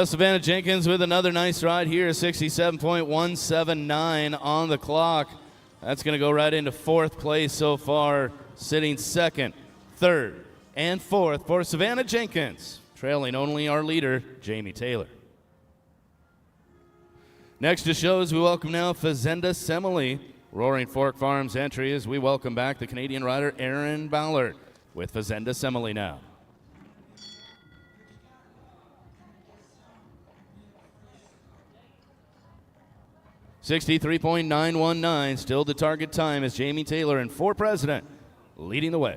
Savannah Jenkins with another nice ride here, 67.179 on the clock. That's going to go right into fourth place so far, sitting second, third, and fourth for Savannah Jenkins, trailing only our leader, Jamie Taylor. Next to shows, we welcome now Fazenda Semele, Roaring Fork Farms entry as we welcome back the Canadian rider Aaron Ballard with Fazenda Semele now. .919, still the target time as Jamie Taylor and for President leading the way.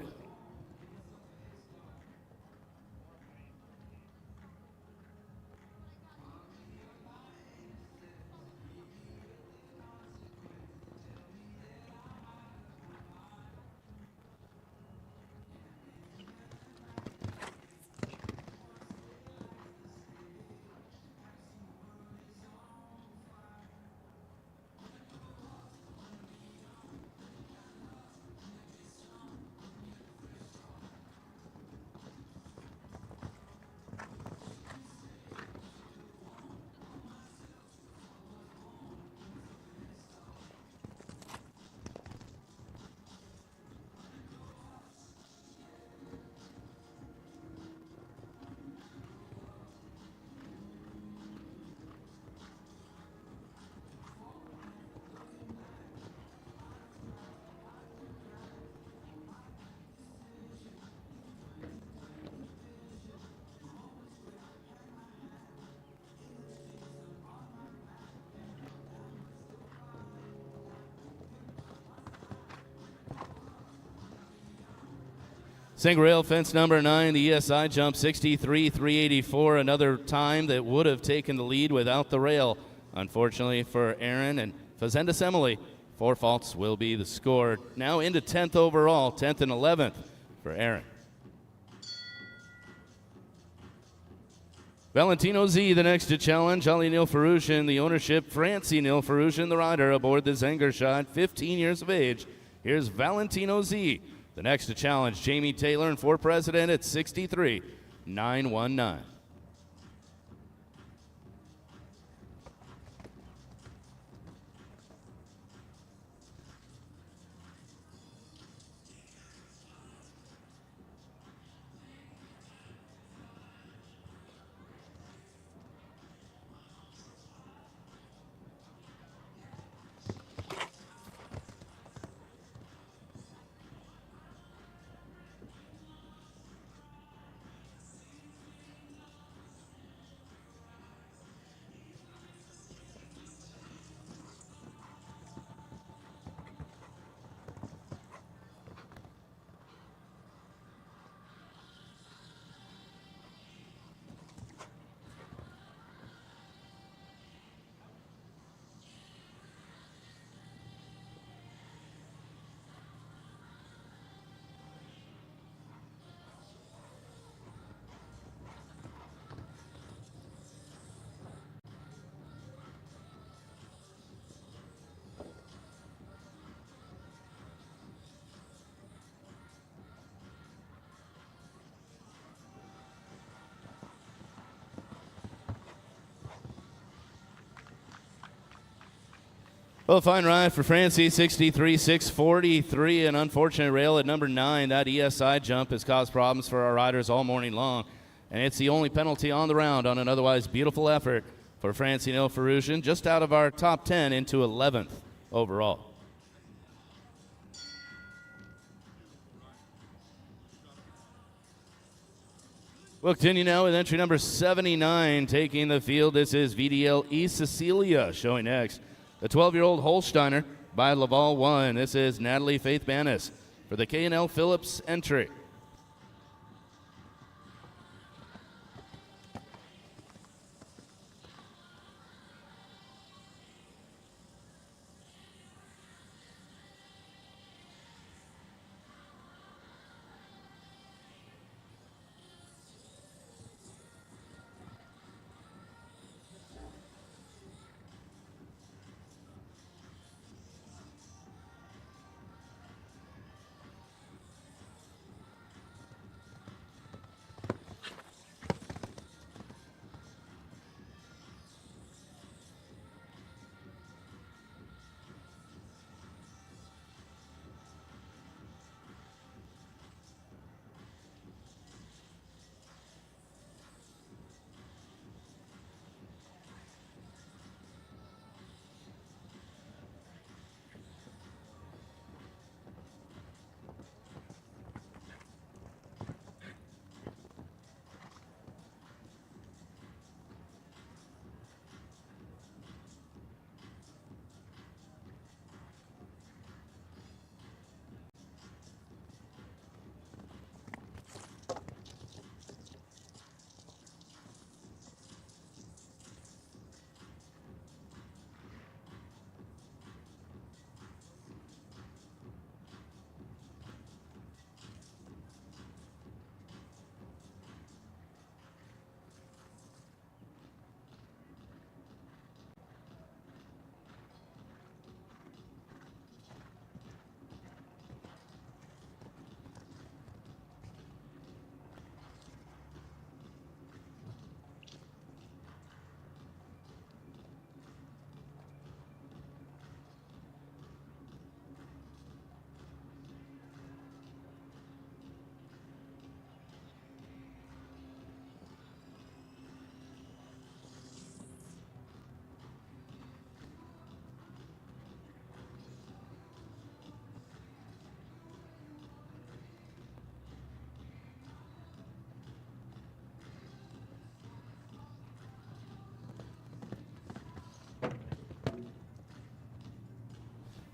Single rail fence number 9, the ESI jump 63.384, another time that would have taken the lead without the rail. Unfortunately for Aaron and Fazenda Semele, 4 faults will be the score. Now into 10th overall, 10th and 11th for Aaron. Valentino Z, the next to challenge. Ali Nilfarushin, the ownership. Francie Nilfarushin, the rider, aboard the Zengershot, 15 years of age. Here's Valentino Z. The next to challenge, Jamie Taylor and for President at 63.919. Well, a fine ride for Francie, 63.643. An unfortunate rail at number 9. That ESI jump has caused problems for our riders all morning long. And it's the only penalty on the round on an otherwise beautiful effort for Francie Nilfarushin, just out of our top 10 into 11th overall. We'll continue now with entry number 79 taking the field. This is VDL E. Cecilia showing next. The 12-year-old Holsteiner by Laval 1. This is Natalie Faith Banis for the K&L Phillips entry.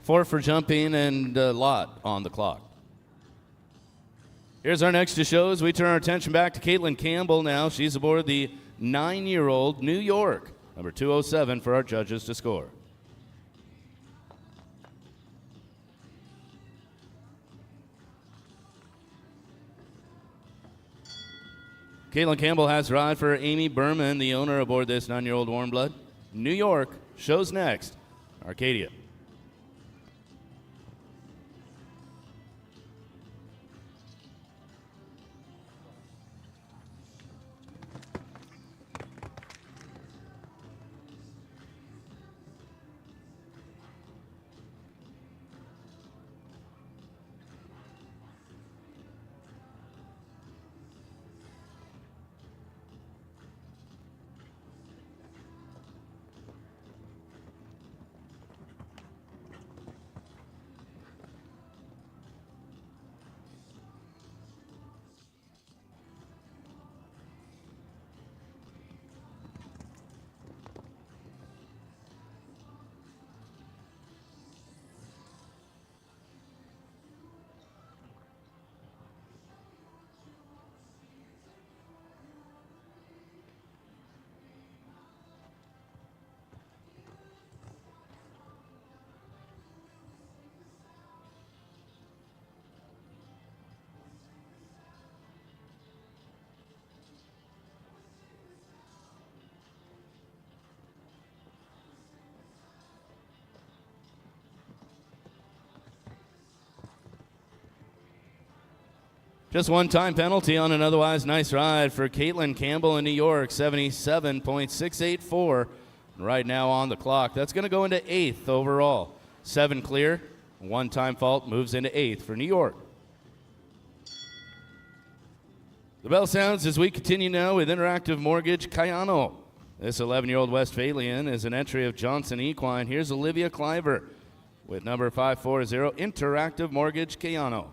4 for jumping, and a lot on the clock. Here's our next to show as we turn our attention back to Caitlin Campbell now. She's aboard the 9-year-old New York, number 207 for our judges to score. Caitlin Campbell has ride for Amy Berman, the owner aboard this 9-year-old warm blood. New York shows next. Arcadia. Just one time penalty on an otherwise nice ride for Caitlin Campbell in New York, 77.684 right now on the clock. That's going to go into 8th overall. 7 clear, one time fault moves into 8th for New York. The bell sounds as we continue now with Interactive Mortgage Cayano. This 11-year-old Westphalian is an entry of Johnson Equine. Here's Olivia Cliver with number 540, Interactive Mortgage Cayano.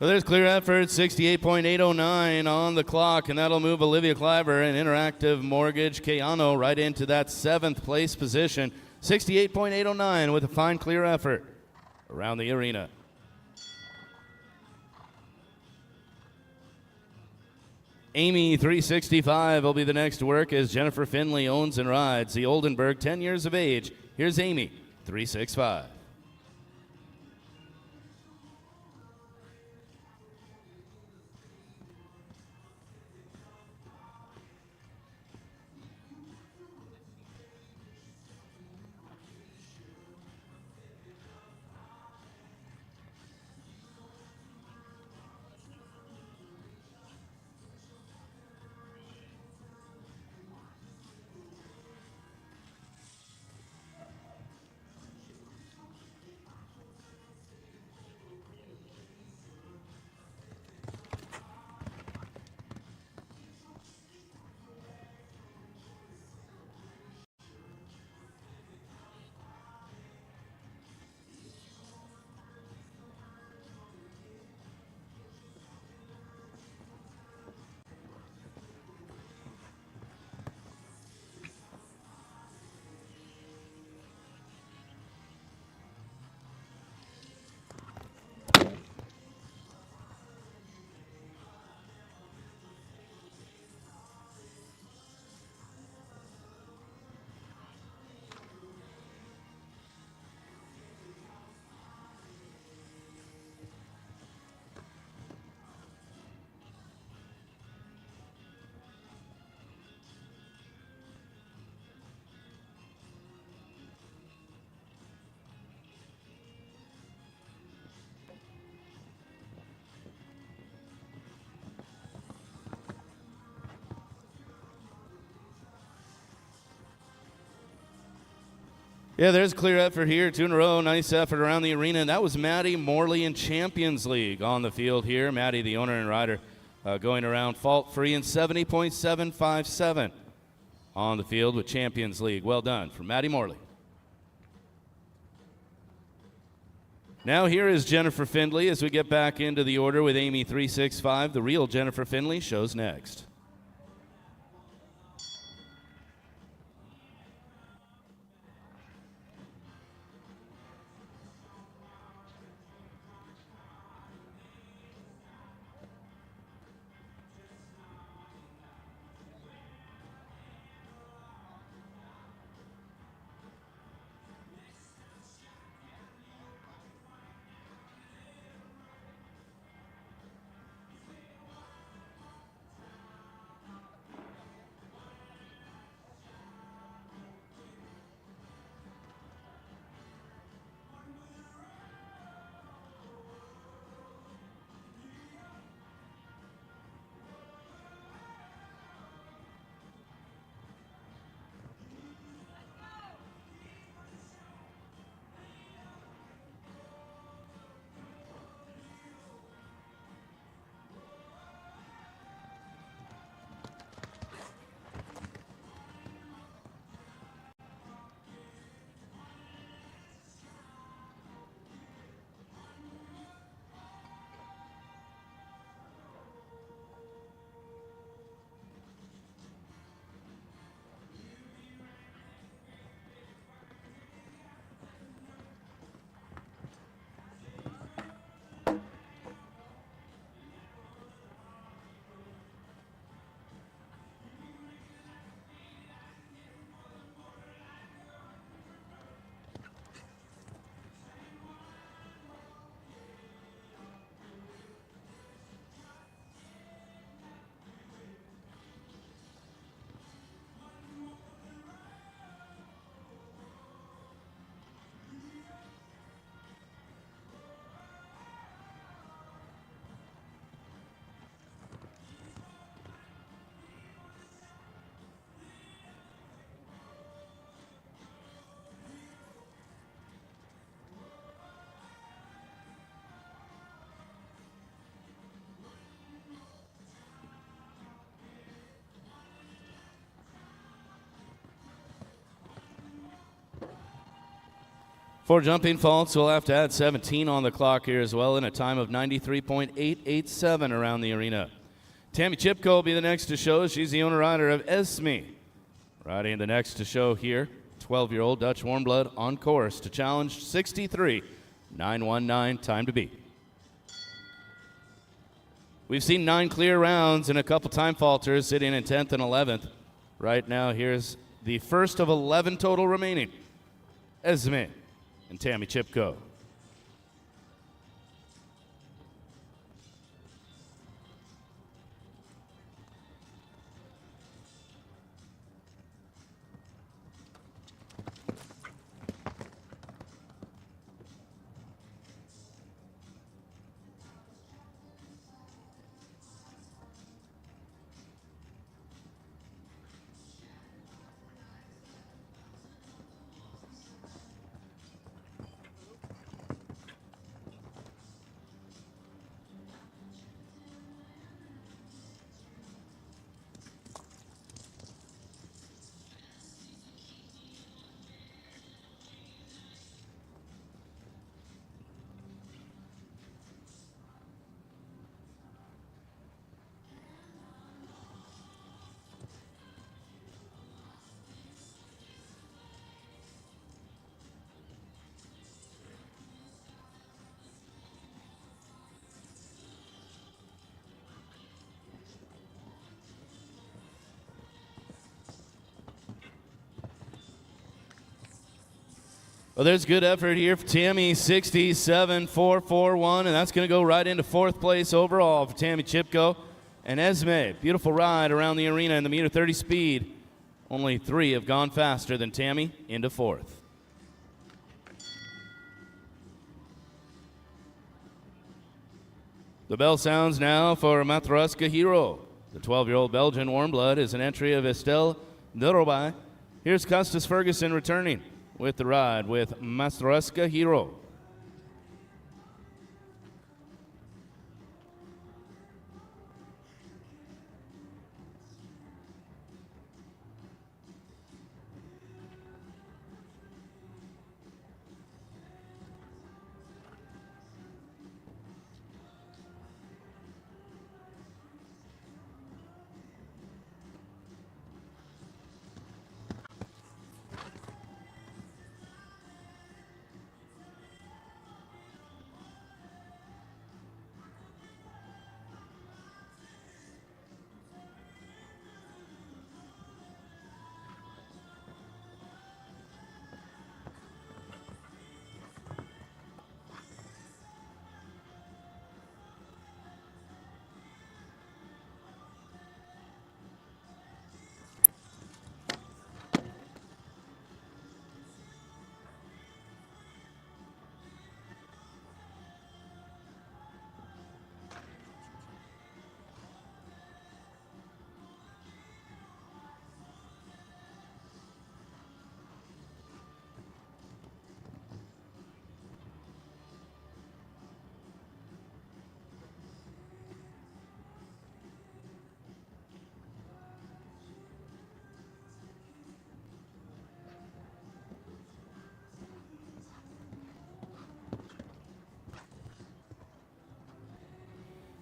Well, there's clear effort, 68.809 on the clock, and that'll move Olivia Cliver and Interactive Mortgage Cayano right into that 7th place position. 68.809 with a fine clear effort around the arena. Amy 365 will be the next work as Jennifer Finley owns and rides the Oldenburg, 10 years of age. Here's Amy 365. Yeah, there's a clear effort here. 2 in a row. Nice effort around the arena. And that was Maddie Morley in Champions League on the field here. Maddie, the owner and rider, going around fault-free in 70.757 on the field with Champions League. Well done from Maddie Morley. Now here is Jennifer Findley as we get back into the order with Amy 365. The real Jennifer Findley shows next. For jumping faults, we'll have to add 17 on the clock here as well in a time of 93.887 around the arena. Tammy Chipko will be the next to show. She's the owner-rider of Esme. Riding the next to show here, 12-year-old Dutch warm blood on course to challenge 63.919 time to beat. We've seen 9 clear rounds and a couple time falters sitting in 10th and 11th. Right now, here's the first of 11 total remaining. Esme and Tammy Chipko. Well, there's good effort here for Tammy, 67.441, and that's going to go right into 4th place overall for Tammy Chipko. And Esme, beautiful ride around the arena in the meter 30 speed. Only 3 have gone faster than Tammy into 4th. The bell sounds now for Matroska Hero. The 12-year-old Belgian warm blood is an entry of Estelle Derobai. Here's Custis Ferguson returning with the ride with Mastroska Hero.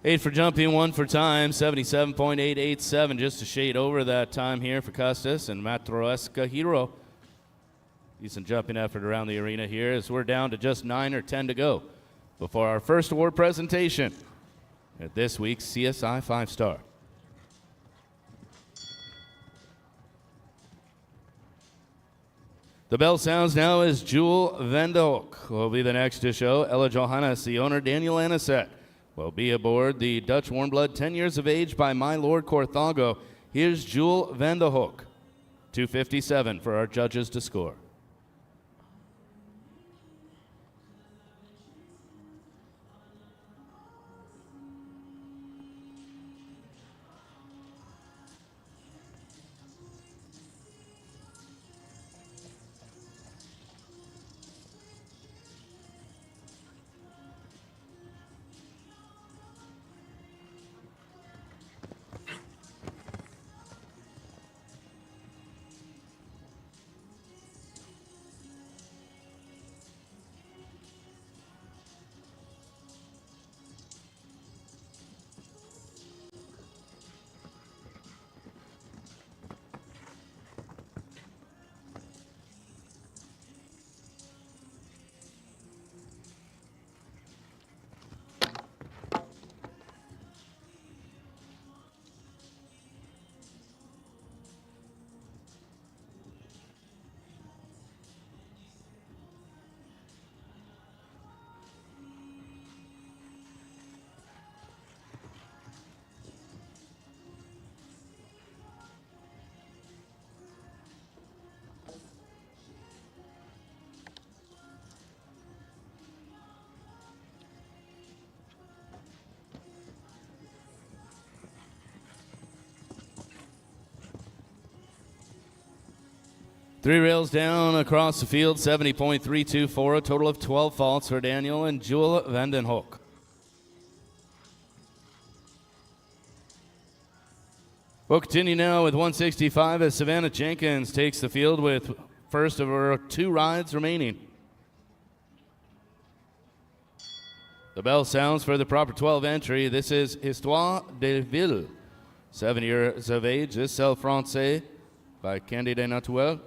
Eight for jumping, one for time, 77.887, just a shade over that time here for Custis and Matroeska Hero. Decent jumping effort around the arena here as we're down to just 9 or 10 to go before our first award presentation at this week's CSI 5-Star. The bell sounds now as Jewel Vendehoek will be the next to show. Ella Johannes, the owner, Daniel Anisette, will be aboard the Dutch Warm Blood, 10 years of age by My Lord Corthago. Here's Jewel Vendehoek, 257 for our judges to score. Three rails down across the field, 70.324, a total of 12 faults for Daniel and Jewel Vendehoek. We'll continue now with 165 as Savannah Jenkins takes the field with first of her 2 rides remaining. The bell sounds for the proper 12 entry. This is Histoire de Ville, 7 years of age. This Celle Francais by Candide Naturel.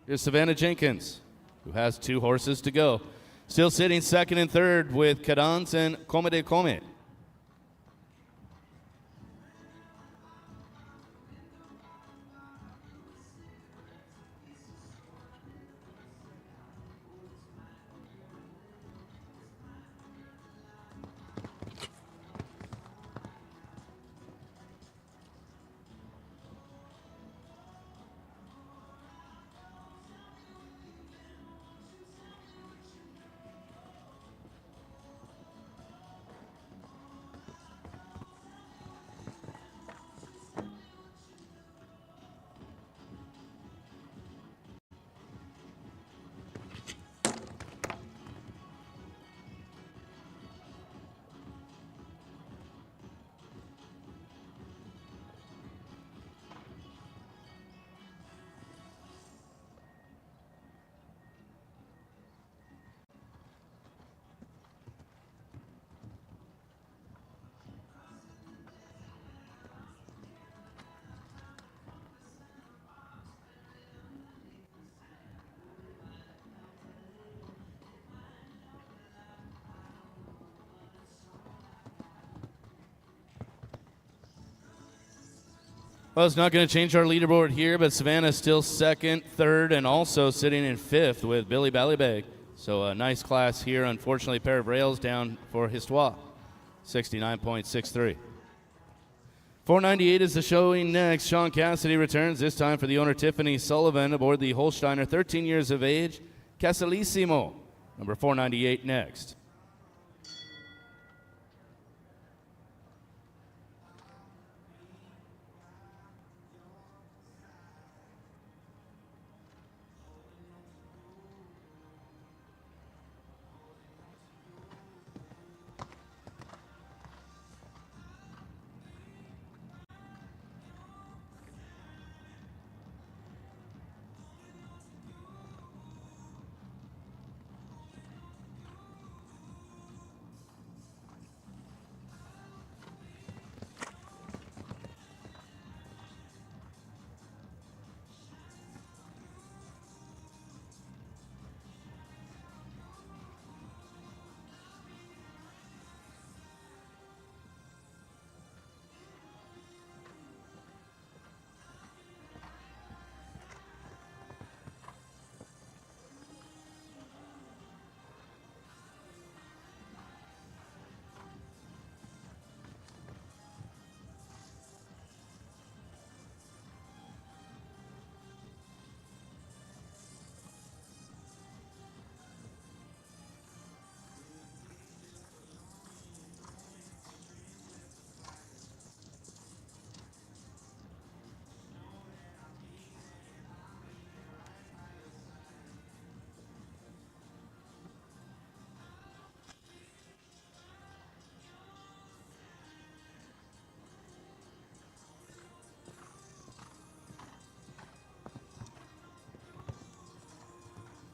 Here's Savannah Jenkins, who has 2 horses to go. Still sitting second and third with Cadence and Come de Come. Well, it's not going to change our leaderboard here, but Savannah's still second, third, and also sitting in fifth with Billy Ballybag. So a nice class here. Unfortunately, a pair of rails down for Histoire, 69.63. 498 is the showing next. Sean Cassidy returns, this time for the owner Tiffany Sullivan aboard the Holsteiner, 13 years of age. Casalissimo, number 498 next.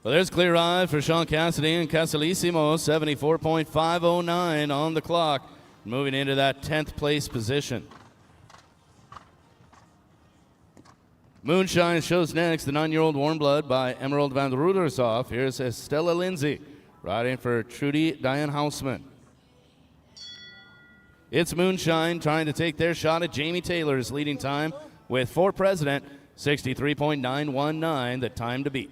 Well, there's clear ride for Sean Cassidy and Casalissimo, 74.509 on the clock, moving into that 10th place position. Moonshine shows next, the 9-year-old Warm Blood by Emerald van Rudershoff. Here's Estella Lindsay riding for Trudy Diane Hausman. It's Moonshine trying to take their shot at Jamie Taylor's leading time with For President, 63.919, the time to beat.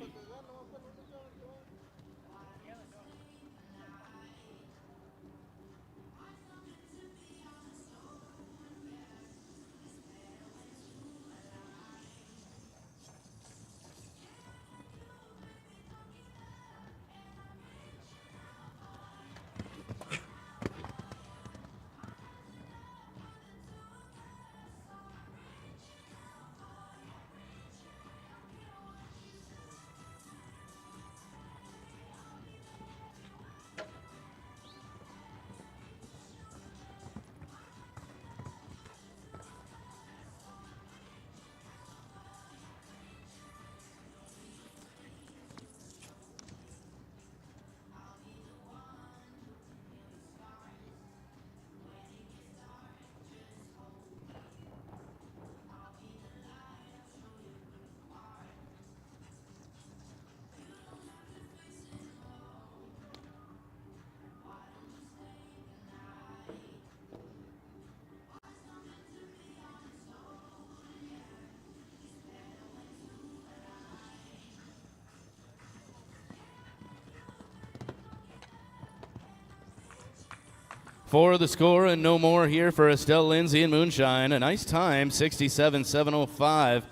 For the score and no more here for Estelle Lindsay and Moonshine. A nice time, 67.705.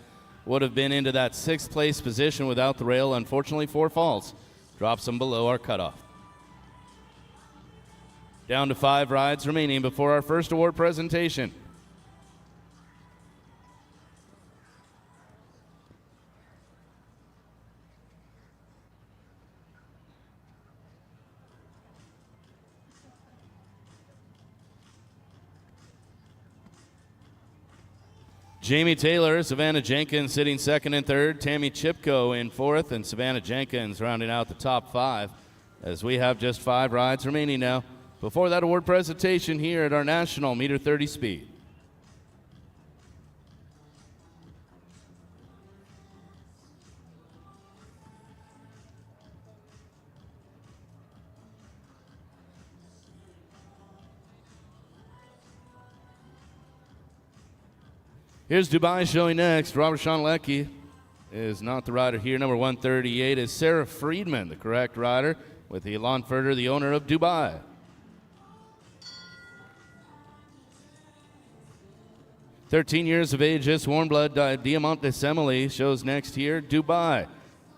Would have been into that 6th place position without the rail. Unfortunately, 4 faults drops them below our cutoff. Down to 5 rides remaining before our first award presentation. Jamie Taylor, Savannah Jenkins sitting second and third, Tammy Chipko in fourth, and Savannah Jenkins rounding out the top 5 as we have just 5 rides remaining now before that award presentation here at our national meter 30 speed. Here's Dubai showing next. Robert Sean Leckie is not the rider here. Number 138 is Sarah Friedman, the correct rider, with Elon Furter, the owner of Dubai. "13 years of age, this warm blood Diamante Semele shows next here. Dubai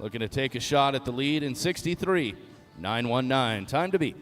looking to take a shot at the lead in 63.919. Time to beat.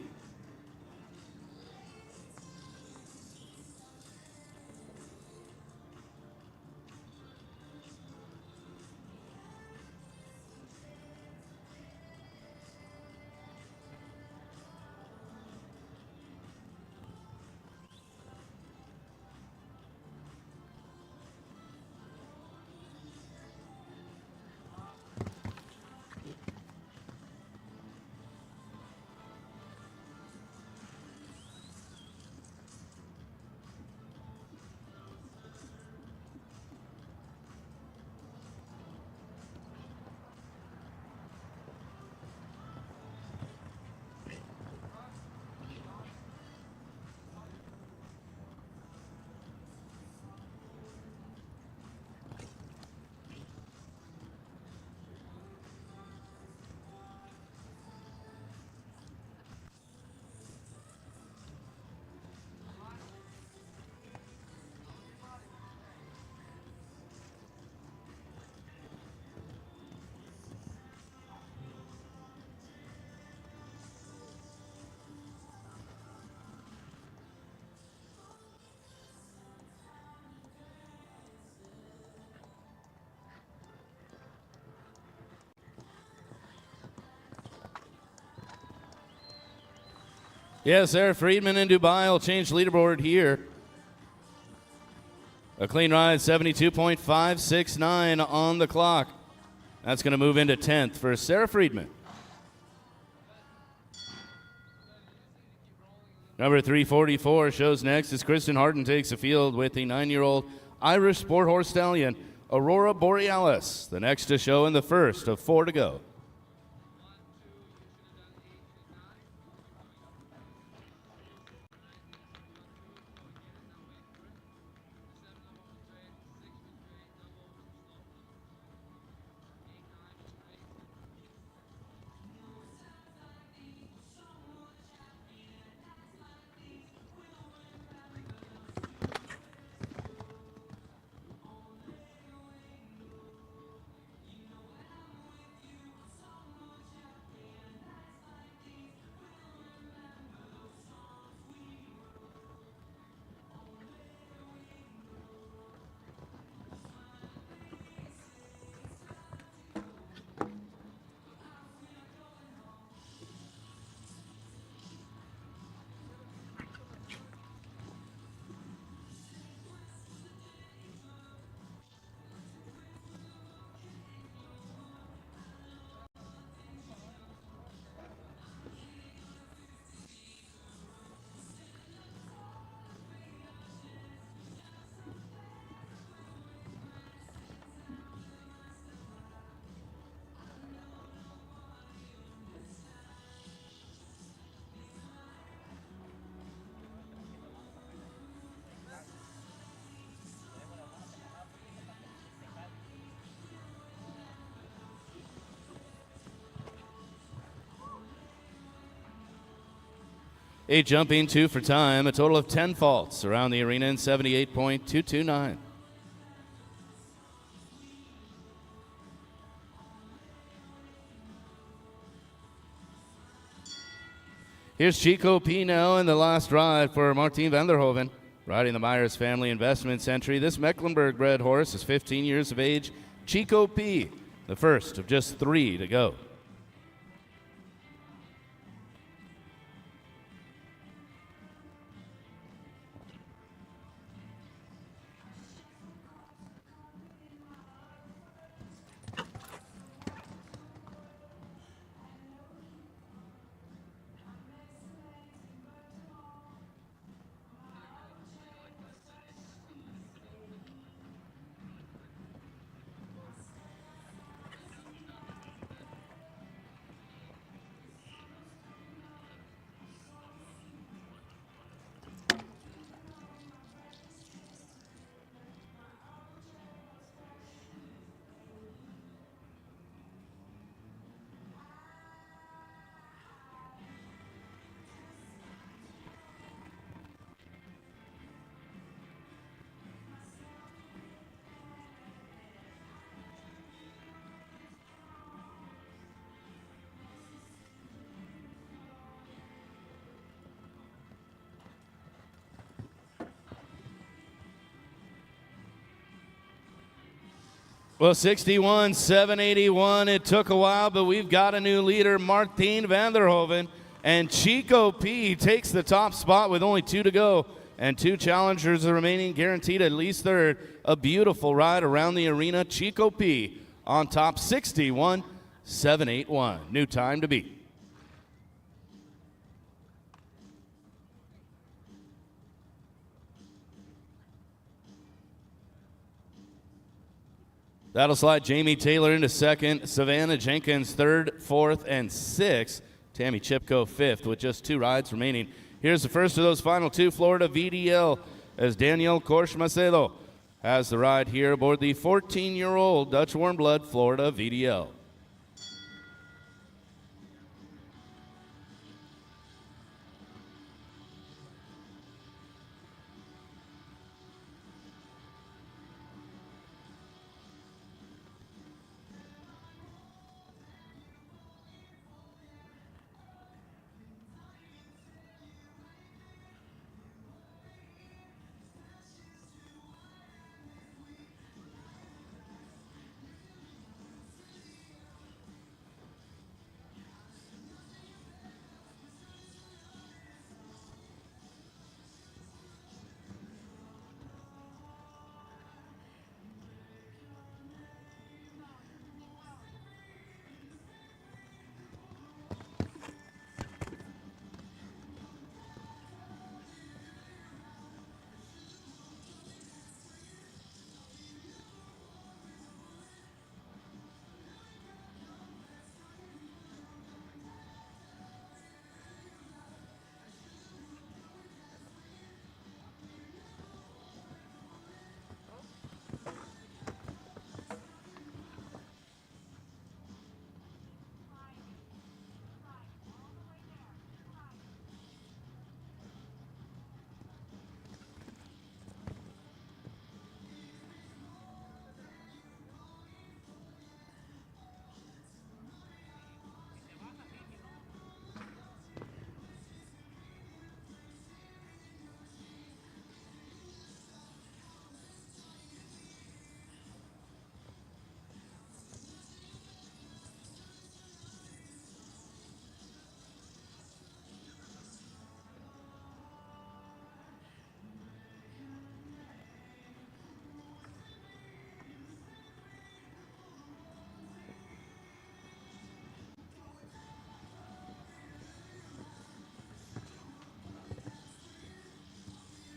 Yes, Sarah Friedman in Dubai will change leaderboard here. A clean ride, 72.569 on the clock. That's going to move into 10th for Sarah Friedman. Number 344 shows next as Kristen Harden takes the field with the 9-year-old Irish Sport Horse Stallion, Aurora Borealis, the next to show in the first of 4 to go. A jumping 2 for time, a total of 10 faults around the arena in 78.229. Here's Chico P now in the last ride for Martine van der Hoven, riding the Myers Family Investments entry. This Mecklenburg-bred horse is 15 years of age. Chico P, the first of just 3 to go. Well, 61-781. It took a while, but we've got a new leader, Martijn van der Hoven. And Chico P takes the top spot with only 2 to go. And 2 challengers remaining, guaranteed at least third. A beautiful ride around the arena. Chico P on top, 61-781. New time to beat. That'll slide Jamie Taylor into second, Savannah Jenkins third, fourth, and sixth. Tammy Chipko fifth with just 2 rides remaining. Here's the first of those final 2, Florida VDL, as Danielle Korsch Macedo has the ride here aboard the 14-year-old Dutch Warm Blood Florida VDL.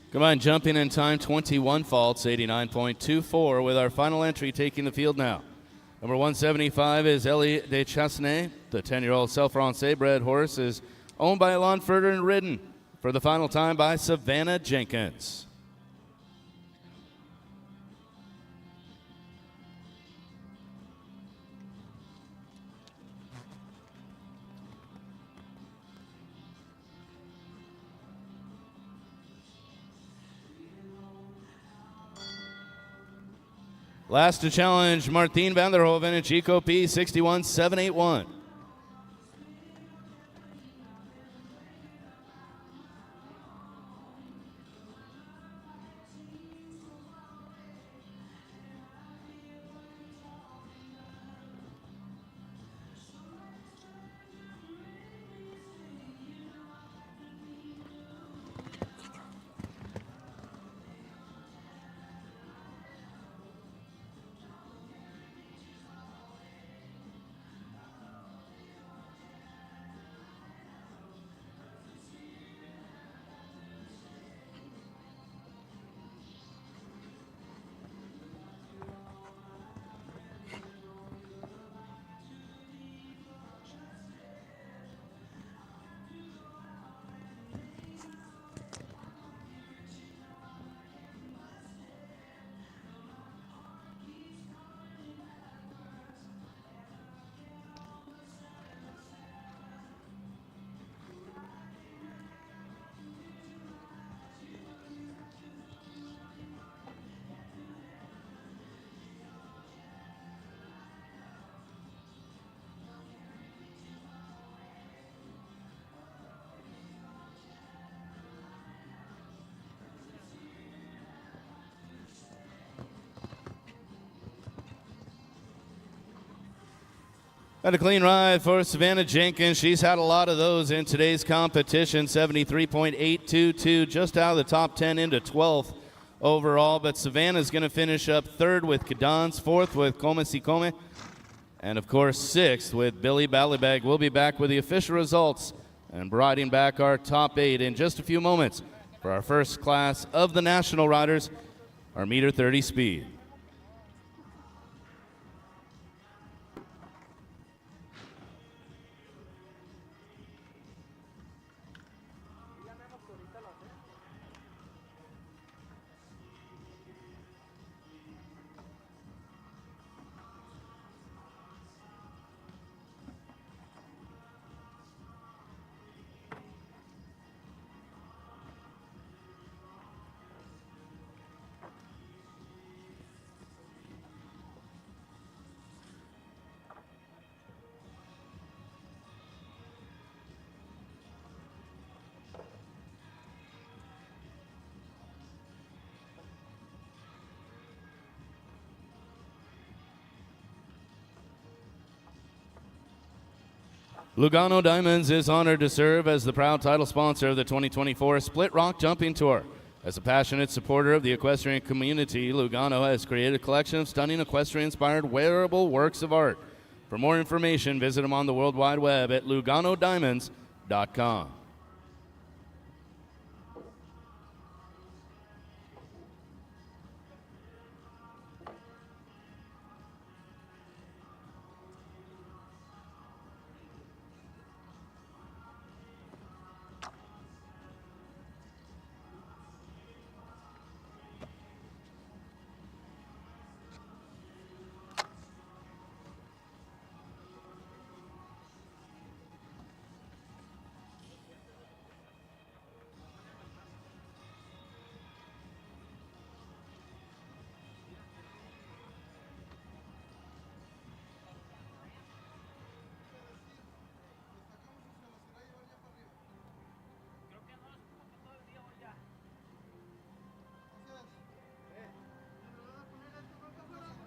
Combined jumping in time, 21 faults, 89.24, with our final entry taking the field now. Number 175 is Ellie de Chassenay. The 10-year-old Self-Francais bred horse is owned by Alon Furter and ridden for the final time by Savannah Jenkins. Last to challenge, Martijn van der Hoven and Chico P, 61-781. And a clean ride for Savannah Jenkins. She's had a lot of those in today's competition. 73.822, just out of the top 10 into 12th overall. But Savannah's going to finish up third with Cadence, fourth with Come Si Come, and of course sixth with Billy Ballybag. We'll be back with the official results and riding back our top 8 in just a few moments for our first class of the national riders, our meter 30 speed. Lugano Diamonds is honored to serve as the proud title sponsor of the 2024 Split Rock Jumping Tour. As a passionate supporter of the equestrian community, Lugano has created a collection of stunning equestrian-inspired wearable works of art. For more information, visit them on the World Wide Web at luganodiamonds.com.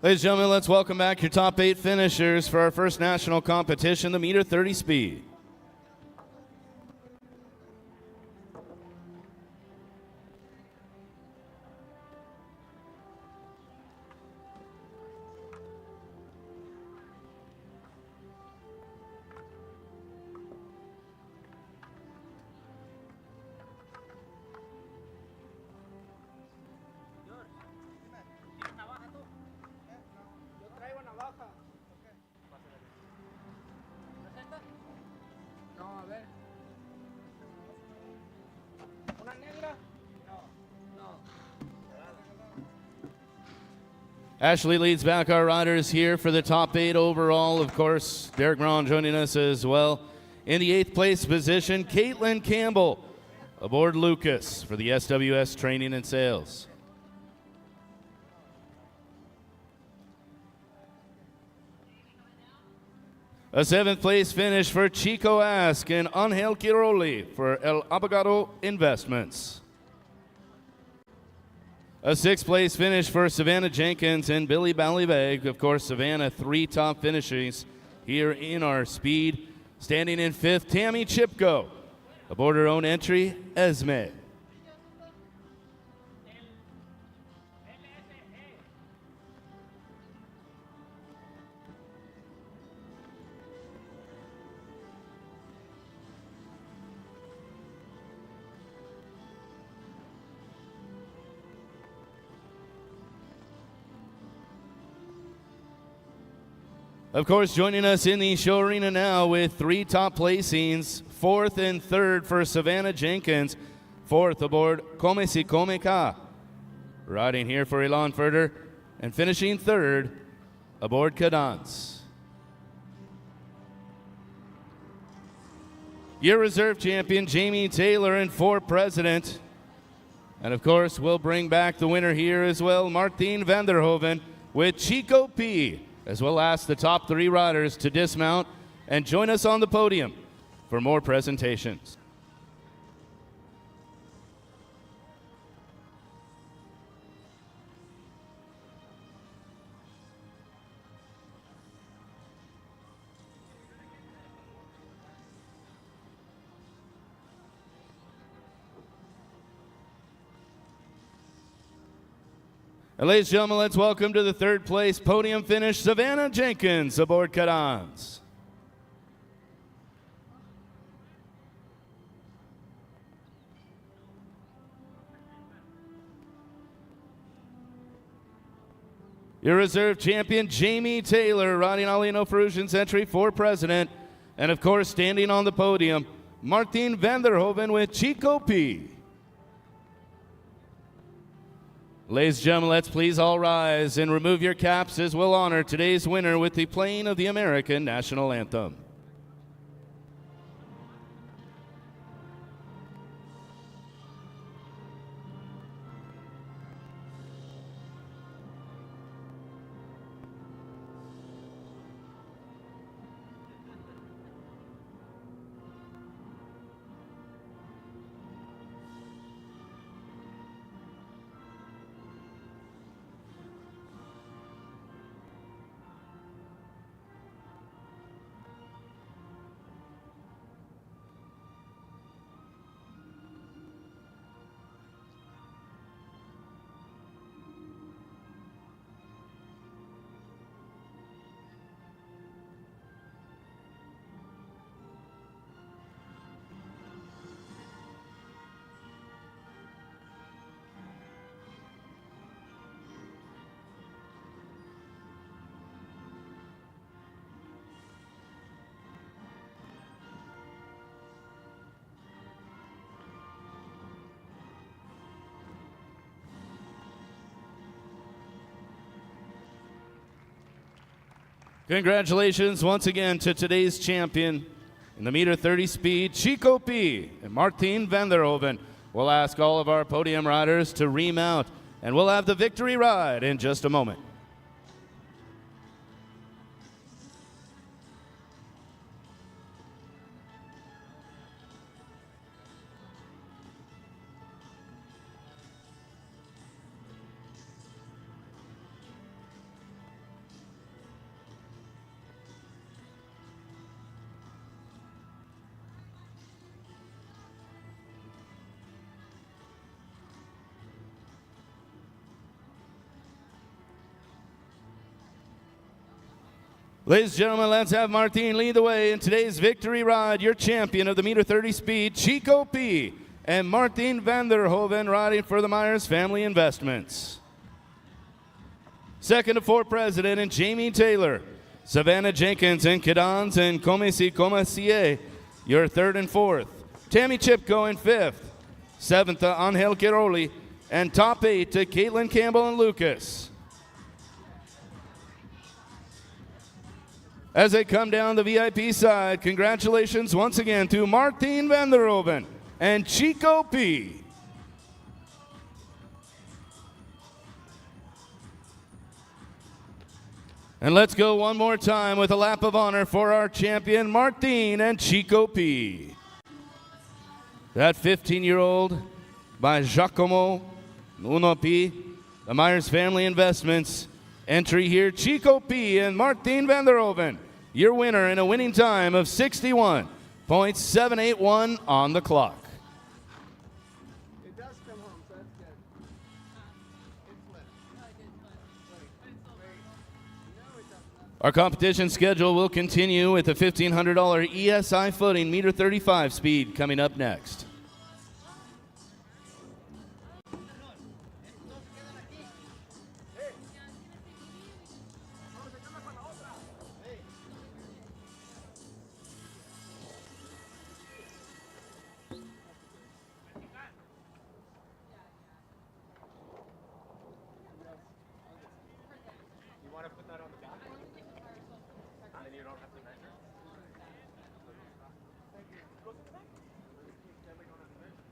Ladies and gentlemen, let's welcome back your top 8 finishers for our first national competition, the meter 30 speed. Ashley leads back our riders here for the top 8 overall. Of course, Derek Braun joining us as well. In the 8th place position, Caitlin Campbell aboard Lucas for the SWS Training and Sales. A 7th place finish for Chico Ask and Angel Quiroli for El Abogado Investments. A 6th place finish for Savannah Jenkins and Billy Ballybag. Of course, Savannah 3 top finishes here in our speed. Standing in 5th, Tammy Chipko. Aboard her own entry, Esme. Of course, joining us in the show arena now with 3 top placings, 4th and 3rd for Savannah Jenkins, 4th aboard Come Si Come Ka, riding here for Elan Furter, and finishing 3rd aboard Cadence. Your reserve champion, Jamie Taylor, and 4 president. And of course, we'll bring back the winner here as well, Martine Vanderhoven with Chico P., as well as the top 3 riders to dismount and join us on the podium for more presentations. And ladies and gentlemen, let's welcome to the third place podium finish, Savannah Jenkins aboard Cadans. Your reserve champion, Jamie Taylor, riding Alino Ferrugian's entry for president. And of course, standing on the podium, Martin van der Hoven with Chico P. Ladies and gentlemen, let's please all rise and remove your caps as we'll honor today's winner with the playing of the American National Anthem. Congratulations once again to today's champion in the meter 30 speed, Chico P. and Martin van der Hoven. We'll ask all of our podium riders to remount, and we'll have the victory ride in just a moment. Ladies and gentlemen, let's have Martin lead the way in today's victory ride. Your champion of the meter 30 speed, Chico P. and Martin van der Hoven riding for the Myers Family Investments. Second to four president and Jamie Taylor. Savannah Jenkins and Cadans and Comesi Comasie, your third and fourth. Tammy Chipko in fifth. Seventh to Angel Quiroli. And top eight to Caitlin Campbell and Lucas. As they come down the VIP side, congratulations once again to Martin van der Hoven and Chico P. And let's go one more time with a lap of honor for our champion, Martin and Chico P. That 15-year-old by Giacomo Nuno P. The Myers Family Investments. Entry here, Chico P. and Martin van der Hoven. Your winner in a winning time of 61.781 on the clock. It does come home, so that's good. It flipped. No, it doesn't. Our competition schedule will continue with the $1,500 ESI footing meter 35 speed coming up next. You want to put that on the back one? And then you don't have to measure? Thank you. Go to the back. Then we don't have to measure.